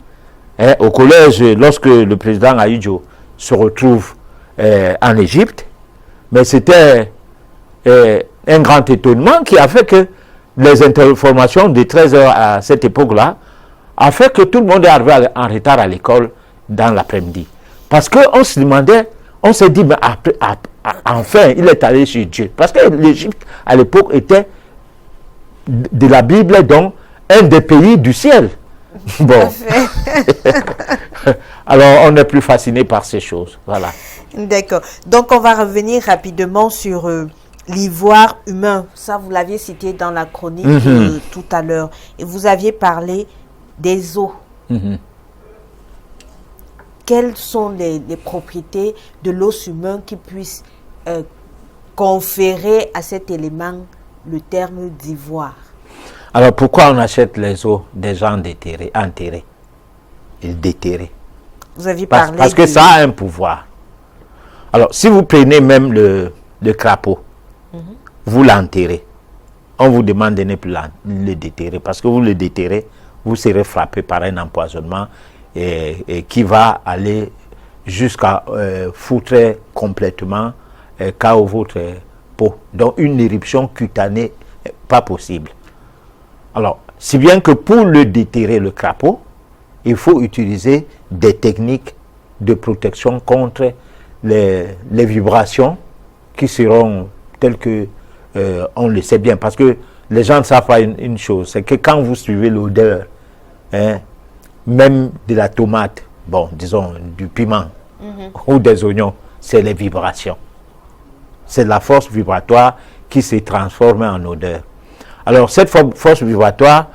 au collège, lorsque le président Ahidjo se retrouve en Égypte, mais c'était un grand étonnement qui a fait que les informations de 13 heures à cette époque-là a fait que tout le monde est arrivé en retard à l'école dans l'après-midi. Parce qu'on se demandait, on s'est dit, mais enfin, il est allé chez Dieu. Parce que l'Égypte, à l'époque, était de la Bible, donc, un des pays du ciel. Bon. Alors, on est plus fasciné par ces choses. Voilà. D'accord. Donc, on va revenir rapidement sur l'ivoire humain. Ça, vous l'aviez cité dans la chronique tout à l'heure. Et vous aviez parlé des os. Quelles sont les propriétés de l'os humain qui puissent conférer à cet élément le terme d'ivoire? Alors, pourquoi on achète les os des gens enterrés et déterrés? Vous aviez parlé parce que ça a un pouvoir. Alors, si vous prenez même le crapaud, vous l'enterrez. On vous demande de ne plus le déterrer. Parce que vous le déterrez, vous serez frappé par un empoisonnement et qui va aller jusqu'à foutre complètement KO votre peau. Donc, une éruption cutanée, pas possible. Alors, si bien que pour le déterrer, le crapaud, il faut utiliser des techniques de protection contre les vibrations qui seront telles que on le sait bien. Parce que les gens ne savent pas une chose, c'est que quand vous suivez l'odeur, hein, même de la tomate, bon, disons du piment ou des oignons, c'est les vibrations. C'est la force vibratoire qui se transforme en odeur. Alors cette force vibratoire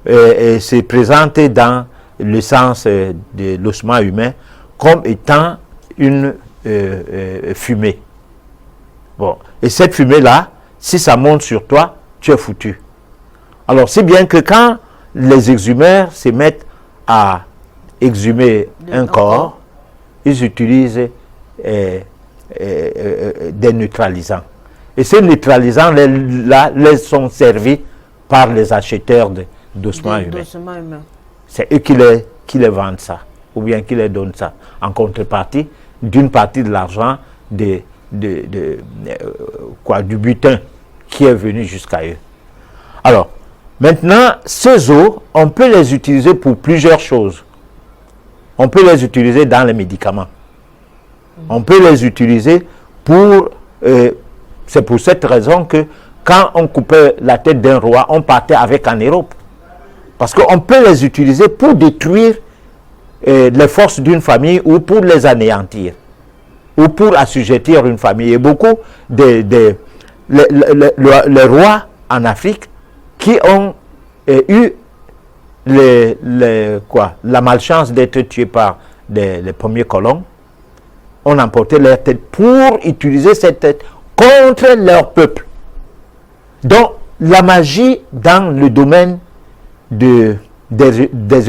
se présente dans le sens de l'ossement humain comme étant une fumée. Bon. Et cette fumée-là, si ça monte sur toi, tu es foutu. Alors c'est bien que quand les exhumeurs se mettent à exhumer un corps, ils utilisent des neutralisants. Et ces neutralisants-là sont servis par les acheteurs d'ossements humains. C'est eux qui les vendent ça, ou bien qui les donnent ça, en contrepartie d'une partie de l'argent du butin qui est venu jusqu'à eux. Alors, maintenant, ces os, on peut les utiliser pour plusieurs choses. On peut les utiliser dans les médicaments. On peut les utiliser pour... c'est pour cette raison que quand on coupait la tête d'un roi, on partait avec un Europe. Parce qu'on peut les utiliser pour détruire les forces d'une famille ou pour les anéantir. Ou pour assujettir une famille. Et beaucoup les rois en Afrique qui ont eu la malchance d'être tués par les premiers colons, ont emporté leur tête pour utiliser cette tête contre leur peuple. Donc, la magie dans le domaine des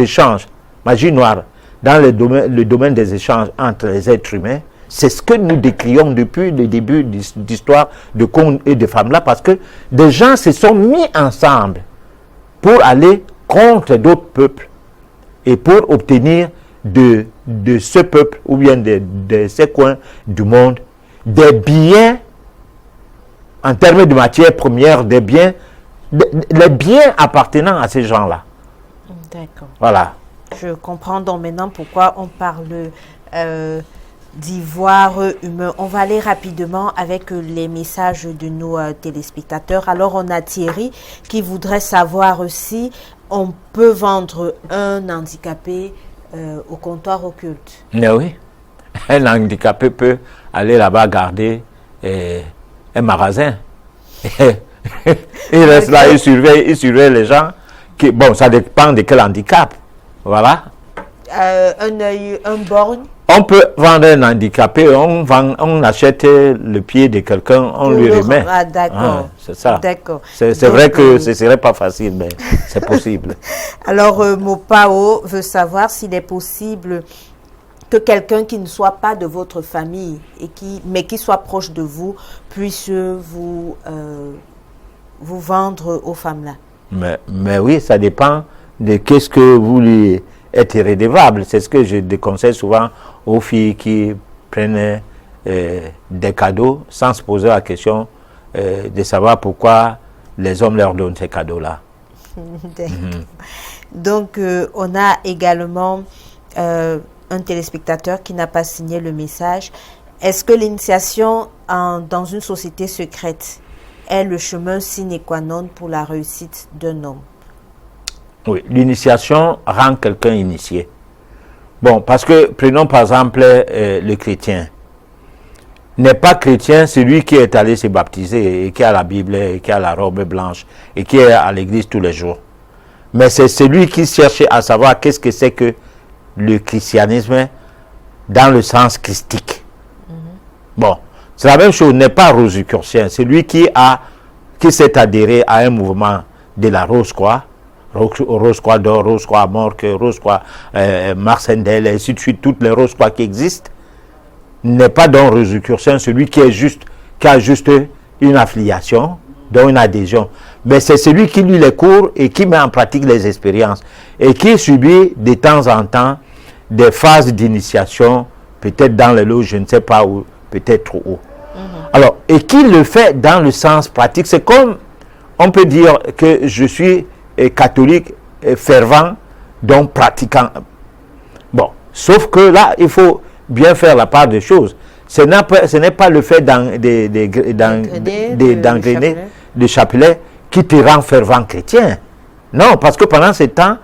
échanges, magie noire, dans le domaine des échanges entre les êtres humains, c'est ce que nous décrions depuis le début d'histoire de contes et de femmes là, parce que des gens se sont mis ensemble pour aller contre d'autres peuples et pour obtenir de ce peuple ou bien de ces coins du monde des biens en termes de matières premières, des biens, les biens appartenant à ces gens-là. D'accord. Voilà. Je comprends donc maintenant pourquoi on parle d'ivoire humain. On va aller rapidement avec les messages de nos téléspectateurs. Alors, on a Thierry qui voudrait savoir si on peut vendre un handicapé au comptoir occulte. Mais oui. Un handicapé peut aller là-bas garder un magasin. Il reste là, il surveille les gens. Bon, ça dépend de quel handicap. Voilà. Un œil, un borgne. On peut vendre un handicapé, on achète le pied de quelqu'un, on lui remet. Ah, d'accord. C'est ça. D'accord. C'est vrai que ce ne serait pas facile, mais c'est possible. Alors, Mopao veut savoir s'il est possible que quelqu'un qui ne soit pas de votre famille, mais qui soit proche de vous, puisse vous vendre aux femmes-là. Mais oui, ça dépend de qu'est-ce que vous lui êtes redevable. C'est ce que je déconseille souvent aux filles qui prennent des cadeaux sans se poser la question de savoir pourquoi les hommes leur donnent ces cadeaux-là. Donc, on a également un téléspectateur qui n'a pas signé le message. Est-ce que l'initiation dans une société secrète est le chemin sine qua non pour la réussite d'un homme? Oui, l'initiation rend quelqu'un initié. Bon, parce que, prenons par exemple le chrétien. N'est pas chrétien celui qui est allé se baptiser et qui a la Bible et qui a la robe blanche et qui est à l'église tous les jours. Mais c'est celui qui cherche à savoir qu'est-ce que c'est que le christianisme dans le sens christique. Bon, c'est la même chose, n'est pas rosicrucien. Celui qui s'est adhéré à un mouvement de la Rose-Croix, Rose-Croix d'or, Rose-Croix Morque, Rose-Croix Marsendel, et ainsi de suite, toutes les Rose-Croix qui existent, n'est pas donc rosicrucien, celui qui a juste une affiliation, donc une adhésion. Mais c'est celui qui lit les cours et qui met en pratique les expériences et qui subit de temps en temps des phases d'initiation, peut-être dans les lots, je ne sais pas où, peut-être trop haut. Alors, et qui le fait dans le sens pratique, c'est comme on peut dire que je suis catholique fervent, donc pratiquant. Bon, sauf que là, il faut bien faire la part des choses. ce n'est pas le fait d'engrainer des chapelets qui te rend fervent chrétien. Non, parce que pendant ce temps,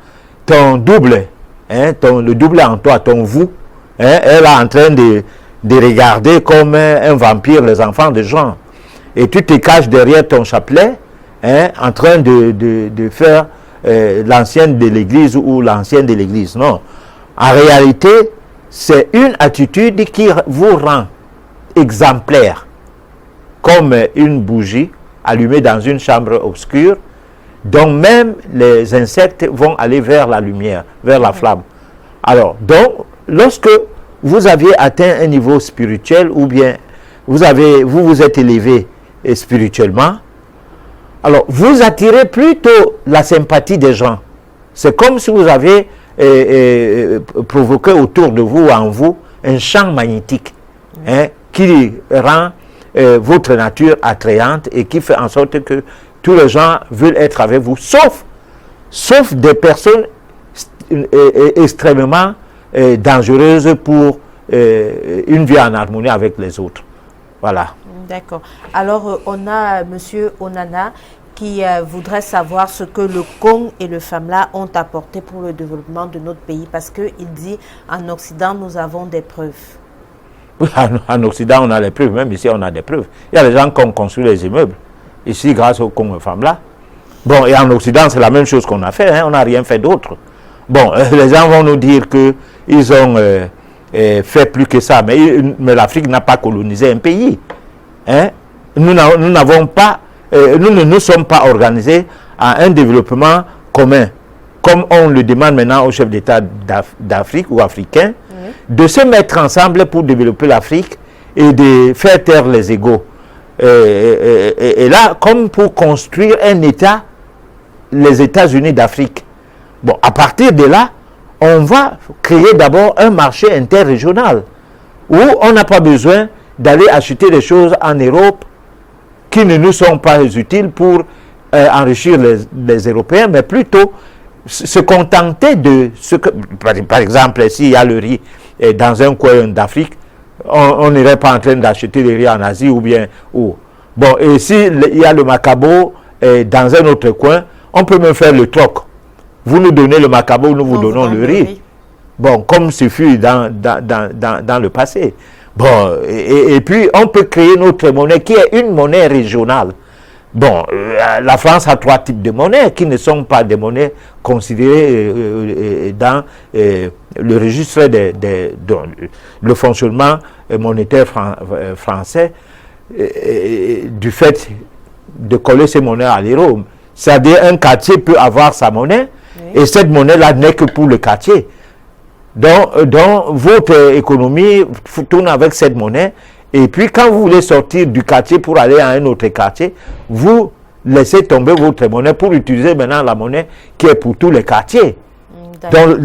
ton double, le double en toi, ton vous, elle est en train de regarder comme un vampire les enfants de Jean. Et tu te caches derrière ton chapelet, en train de faire l'ancienne de l'église ou l'ancienne de l'église. Non. En réalité, c'est une attitude qui vous rend exemplaire, comme une bougie allumée dans une chambre obscure, dont même les insectes vont aller vers la lumière, vers la flamme. Alors, donc, lorsque vous aviez atteint un niveau spirituel, ou bien vous vous êtes élevé spirituellement, alors vous attirez plutôt la sympathie des gens. C'est comme si vous avez provoqué autour de vous, en vous, un champ magnétique qui rend votre nature attrayante et qui fait en sorte que tous les gens veulent être avec vous, sauf des personnes extrêmement dangereuses pour une vie en harmonie avec les autres. Voilà. D'accord. Alors, on a M. Onana qui voudrait savoir ce que le Kong et le FAMLA ont apporté pour le développement de notre pays, parce qu'il dit, en Occident, nous avons des preuves. Oui, en Occident, on a les preuves. Même ici, on a des preuves. Il y a des gens qui ont construit les immeubles. Ici, grâce au Kong et FAMLA. Bon, et en Occident, c'est la même chose qu'on a fait. On n'a rien fait d'autre. Bon, les gens vont nous dire qu'ils ont fait plus que ça. Mais l'Afrique n'a pas colonisé un pays. Nous n'avons pas, nous ne nous sommes pas organisés à un développement commun, comme on le demande maintenant aux chefs d'État d'Afrique ou africains, de se mettre ensemble pour développer l'Afrique et de faire taire les égaux. Et là, comme pour construire un État, les États-Unis d'Afrique. Bon, à partir de là, on va créer d'abord un marché interrégional où on n'a pas besoin d'aller acheter des choses en Europe qui ne nous sont pas utiles pour enrichir les Européens, mais plutôt se contenter de ce que, par exemple, s'il y a le riz dans un coin d'Afrique, on n'irait pas en train d'acheter le riz en Asie ou bien où. Bon, et s'il y a le macabo dans un autre coin, on peut même faire le troc. Vous nous donnez le macabo, nous vous donnons le riz. Bon, comme ce fut dans le passé. Bon, et puis on peut créer notre monnaie qui est une monnaie régionale. Bon, la France a 3 types de monnaies qui ne sont pas des monnaies considérées dans le registre le fonctionnement monétaire français du fait de coller ces monnaies à l'euro. C'est-à-dire un quartier peut avoir sa monnaie et cette monnaie-là n'est que pour le quartier. Donc, votre économie tourne avec cette monnaie. Et puis, quand vous voulez sortir du quartier pour aller à un autre quartier, vous laissez tomber votre monnaie pour utiliser maintenant la monnaie qui est pour tous les quartiers. Donc,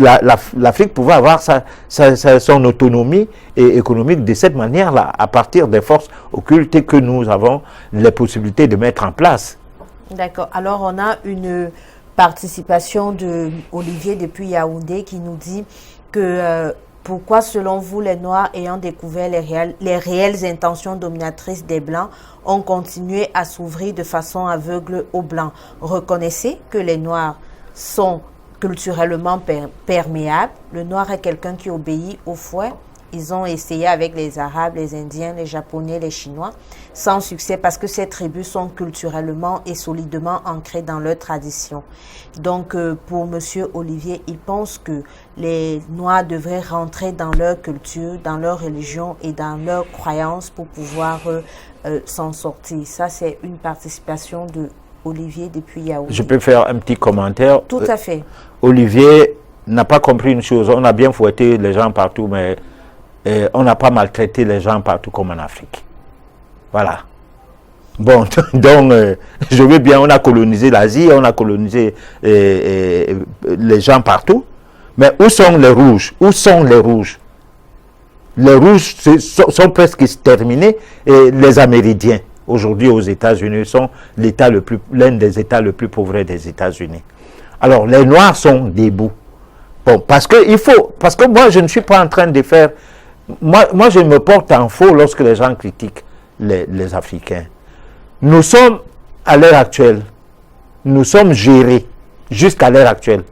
l'Afrique pouvait avoir son autonomie économique de cette manière-là, à partir des forces occultes que nous avons les possibilités de mettre en place. D'accord. Alors, on a une participation de Olivier depuis Yaoundé qui nous dit que pourquoi, selon vous, les Noirs ayant découvert les réelles intentions dominatrices des Blancs ont continué à s'ouvrir de façon aveugle aux Blancs? Reconnaissez que les Noirs sont culturellement perméables. Le Noir est quelqu'un qui obéit au fouet. Ils ont essayé avec les Arabes, les Indiens, les Japonais, les Chinois, sans succès parce que ces tribus sont culturellement et solidement ancrées dans leur tradition. Donc, pour M. Olivier, il pense que les Noirs devraient rentrer dans leur culture, dans leur religion et dans leurs croyances pour pouvoir s'en sortir. Ça, c'est une participation de Olivier depuis Yaoundé. Je peux faire un petit commentaire? Tout à fait. Olivier n'a pas compris une chose. On a bien fouetté les gens partout, mais on n'a pas maltraité les gens partout comme en Afrique. Voilà. Bon, donc, je veux bien, on a colonisé l'Asie, on a colonisé les gens partout, mais où sont les rouges? Où sont les rouges? Les rouges sont presque terminés, et les Amérindiens, aujourd'hui aux États-Unis, sont l'un des États les plus pauvres des États-Unis. Alors, les Noirs sont debout. Bon, parce que moi, je ne suis pas en train de faire moi, je me porte en faux lorsque les gens critiquent les Africains. Nous sommes, à l'heure actuelle, nous sommes gérés jusqu'à l'heure actuelle.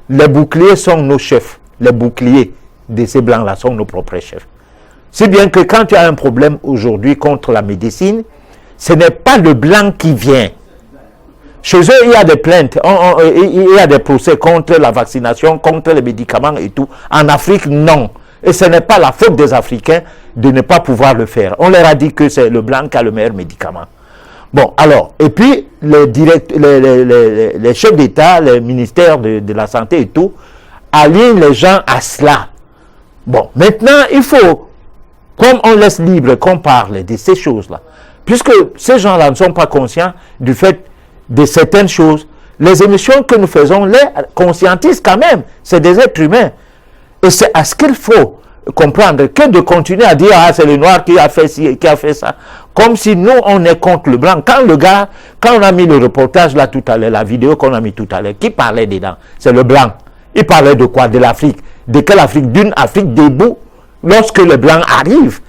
Les boucliers sont nos chefs. Les boucliers de ces blancs-là sont nos propres chefs. C'est bien que quand tu as un problème aujourd'hui contre la médecine, ce n'est pas le blanc qui vient. Chez eux, il y a des plaintes, il y a des procès contre la vaccination, contre les médicaments et tout. En Afrique, non. Et ce n'est pas la faute des Africains de ne pas pouvoir le faire. On leur a dit que c'est le blanc qui a le meilleur médicament. Bon, alors, et puis, les chefs d'État, les ministères de la Santé et tout, alignent les gens à cela. Bon, maintenant, il faut, comme on laisse libre qu'on parle de ces choses-là, puisque ces gens-là ne sont pas conscients du fait de certaines choses, les émissions que nous faisons les conscientisent quand même. C'est des êtres humains. Et c'est à ce qu'il faut comprendre que de continuer à dire « Ah, c'est le noir qui a fait ci, qui a fait ça ». Comme si nous, on est contre le blanc. Quand on a mis le reportage là tout à l'heure, la vidéo qu'on a mis tout à l'heure, qui parlait dedans? C'est le blanc. Il parlait de quoi? De l'Afrique. De quelle Afrique? D'une Afrique debout lorsque le blanc arrive.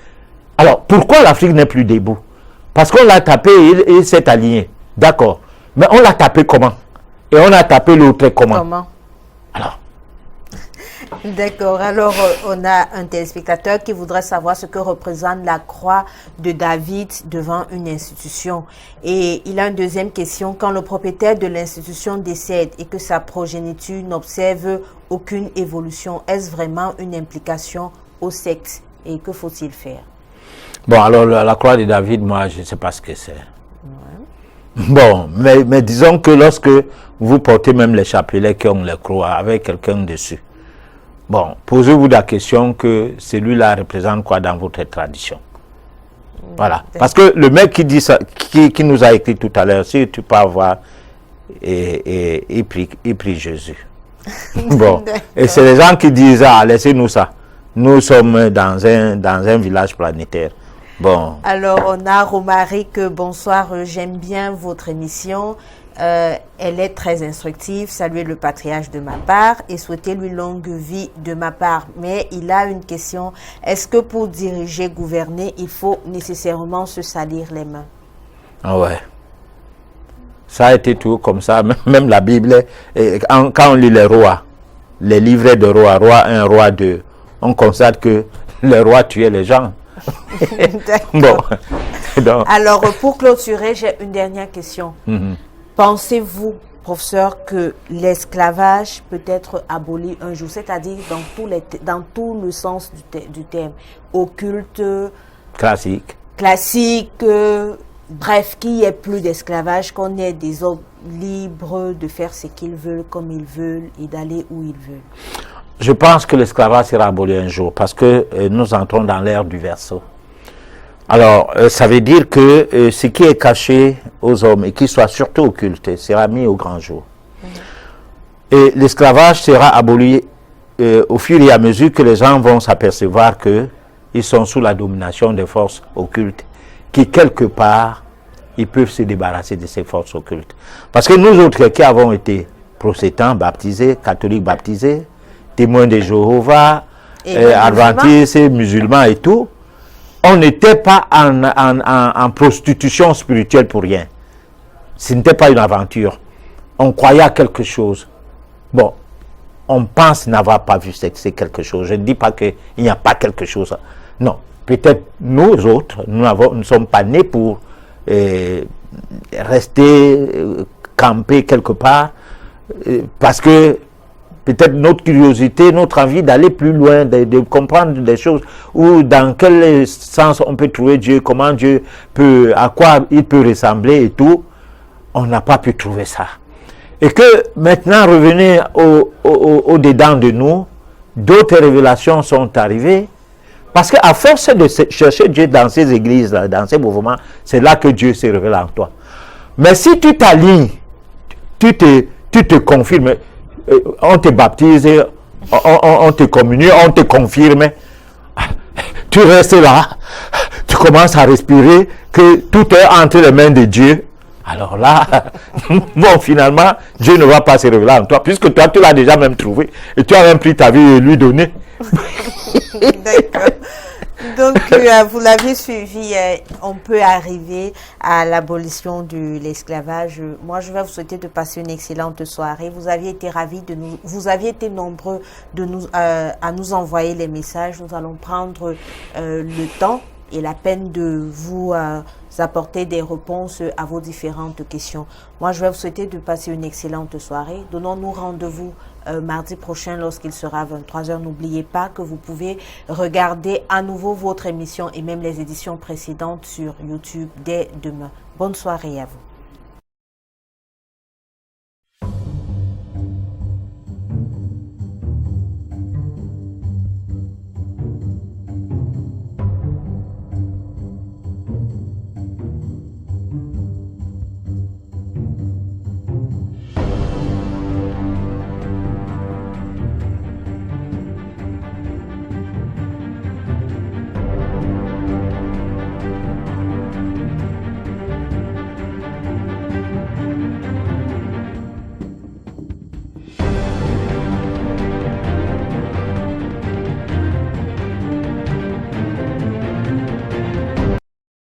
Alors, pourquoi l'Afrique n'est plus debout? Parce qu'on l'a tapé et il s'est aligné. D'accord. Mais on l'a tapé comment? Et on a tapé l'autre comment? Alors. D'accord. Alors, on a un téléspectateur qui voudrait savoir ce que représente la croix de David devant une institution. Et il a une deuxième question. Quand le propriétaire de l'institution décède et que sa progéniture n'observe aucune évolution, est-ce vraiment une implication au secte? Et que faut-il faire? Bon, alors la croix de David, moi, je ne sais pas ce que c'est. Bon, mais disons que lorsque vous portez même les chapelets qui ont les croix avec quelqu'un dessus, bon, posez-vous la question que celui-là représente quoi dans votre tradition. Voilà. Parce que le mec qui dit ça, qui nous a écrit tout à l'heure, si tu peux voir, il prie Jésus. Bon, et c'est les gens qui disent, ah, laissez-nous ça. Nous sommes dans un village planétaire. Bon. Alors, on a Romaric, bonsoir, j'aime bien votre émission. Elle est très instructive. Saluez le patriarche de ma part et souhaitez-lui longue vie de ma part. Mais il a une question. Est-ce que pour diriger, gouverner, il faut nécessairement se salir les mains? Ah ouais. Ça a été tout comme ça. Même la Bible, quand on lit les rois, les livrets de rois, roi 1, roi 2, on constate que les rois tuaient les gens. Bon. Donc. Alors, pour clôturer, j'ai une dernière question. Pensez-vous, professeur, que l'esclavage peut être aboli un jour, c'est-à-dire dans tout le sens du terme, occulte, classique, bref, qu'il n'y ait plus d'esclavage, qu'on ait des hommes libres de faire ce qu'ils veulent, comme ils veulent, et d'aller où ils veulent? Je pense que l'esclavage sera aboli un jour, parce que nous entrons dans l'ère du verseau. Alors, ça veut dire que ce qui est caché aux hommes et qui soit surtout occulté sera mis au grand jour. Et l'esclavage sera aboli au fur et à mesure que les gens vont s'apercevoir qu'ils sont sous la domination des forces occultes, qui quelque part, ils peuvent se débarrasser de ces forces occultes. Parce que nous autres qui avons été protestants baptisés, catholiques baptisés, témoins de Jéhovah, adventistes, musulmans et tout, on n'était pas en prostitution spirituelle pour rien. Ce n'était pas une aventure. On croyait à quelque chose. Bon, on pense n'avoir pas vu c'est quelque chose. Je ne dis pas qu'il n'y a pas quelque chose. Non, peut-être nous autres, nous ne sommes pas nés pour rester camper quelque part, parce que peut-être notre curiosité, notre envie d'aller plus loin, de comprendre des choses, ou dans quel sens on peut trouver Dieu, comment Dieu peut, à quoi il peut ressembler et tout, on n'a pas pu trouver ça. Et que maintenant, revenez au-dedans de nous, d'autres révélations sont arrivées, parce qu'à force de chercher Dieu dans ces églises, dans ces mouvements, c'est là que Dieu se révèle en toi. Mais si tu t'alignes, tu te confirmes, on te baptise, on te communie, on te confirme, tu restes là, tu commences à respirer, que tout est entre les mains de Dieu. Alors là, bon, finalement, Dieu ne va pas se révéler en toi, puisque toi, tu l'as déjà même trouvé, et tu as même pris ta vie et lui donner. D'accord. Donc, vous l'avez suivi, on peut arriver à l'abolition de l'esclavage. Moi, je vais vous souhaiter de passer une excellente soirée. Vous aviez été ravis de nous, vous aviez été nombreux de nous, à nous envoyer les messages. Nous allons prendre le temps et la peine de vous apporter des réponses à vos différentes questions. Moi, je vais vous souhaiter de passer une excellente soirée. Donnons-nous rendez-vous mardi prochain lorsqu'il sera 23h. N'oubliez pas que vous pouvez regarder à nouveau votre émission et même les éditions précédentes sur YouTube dès demain. Bonne soirée à vous.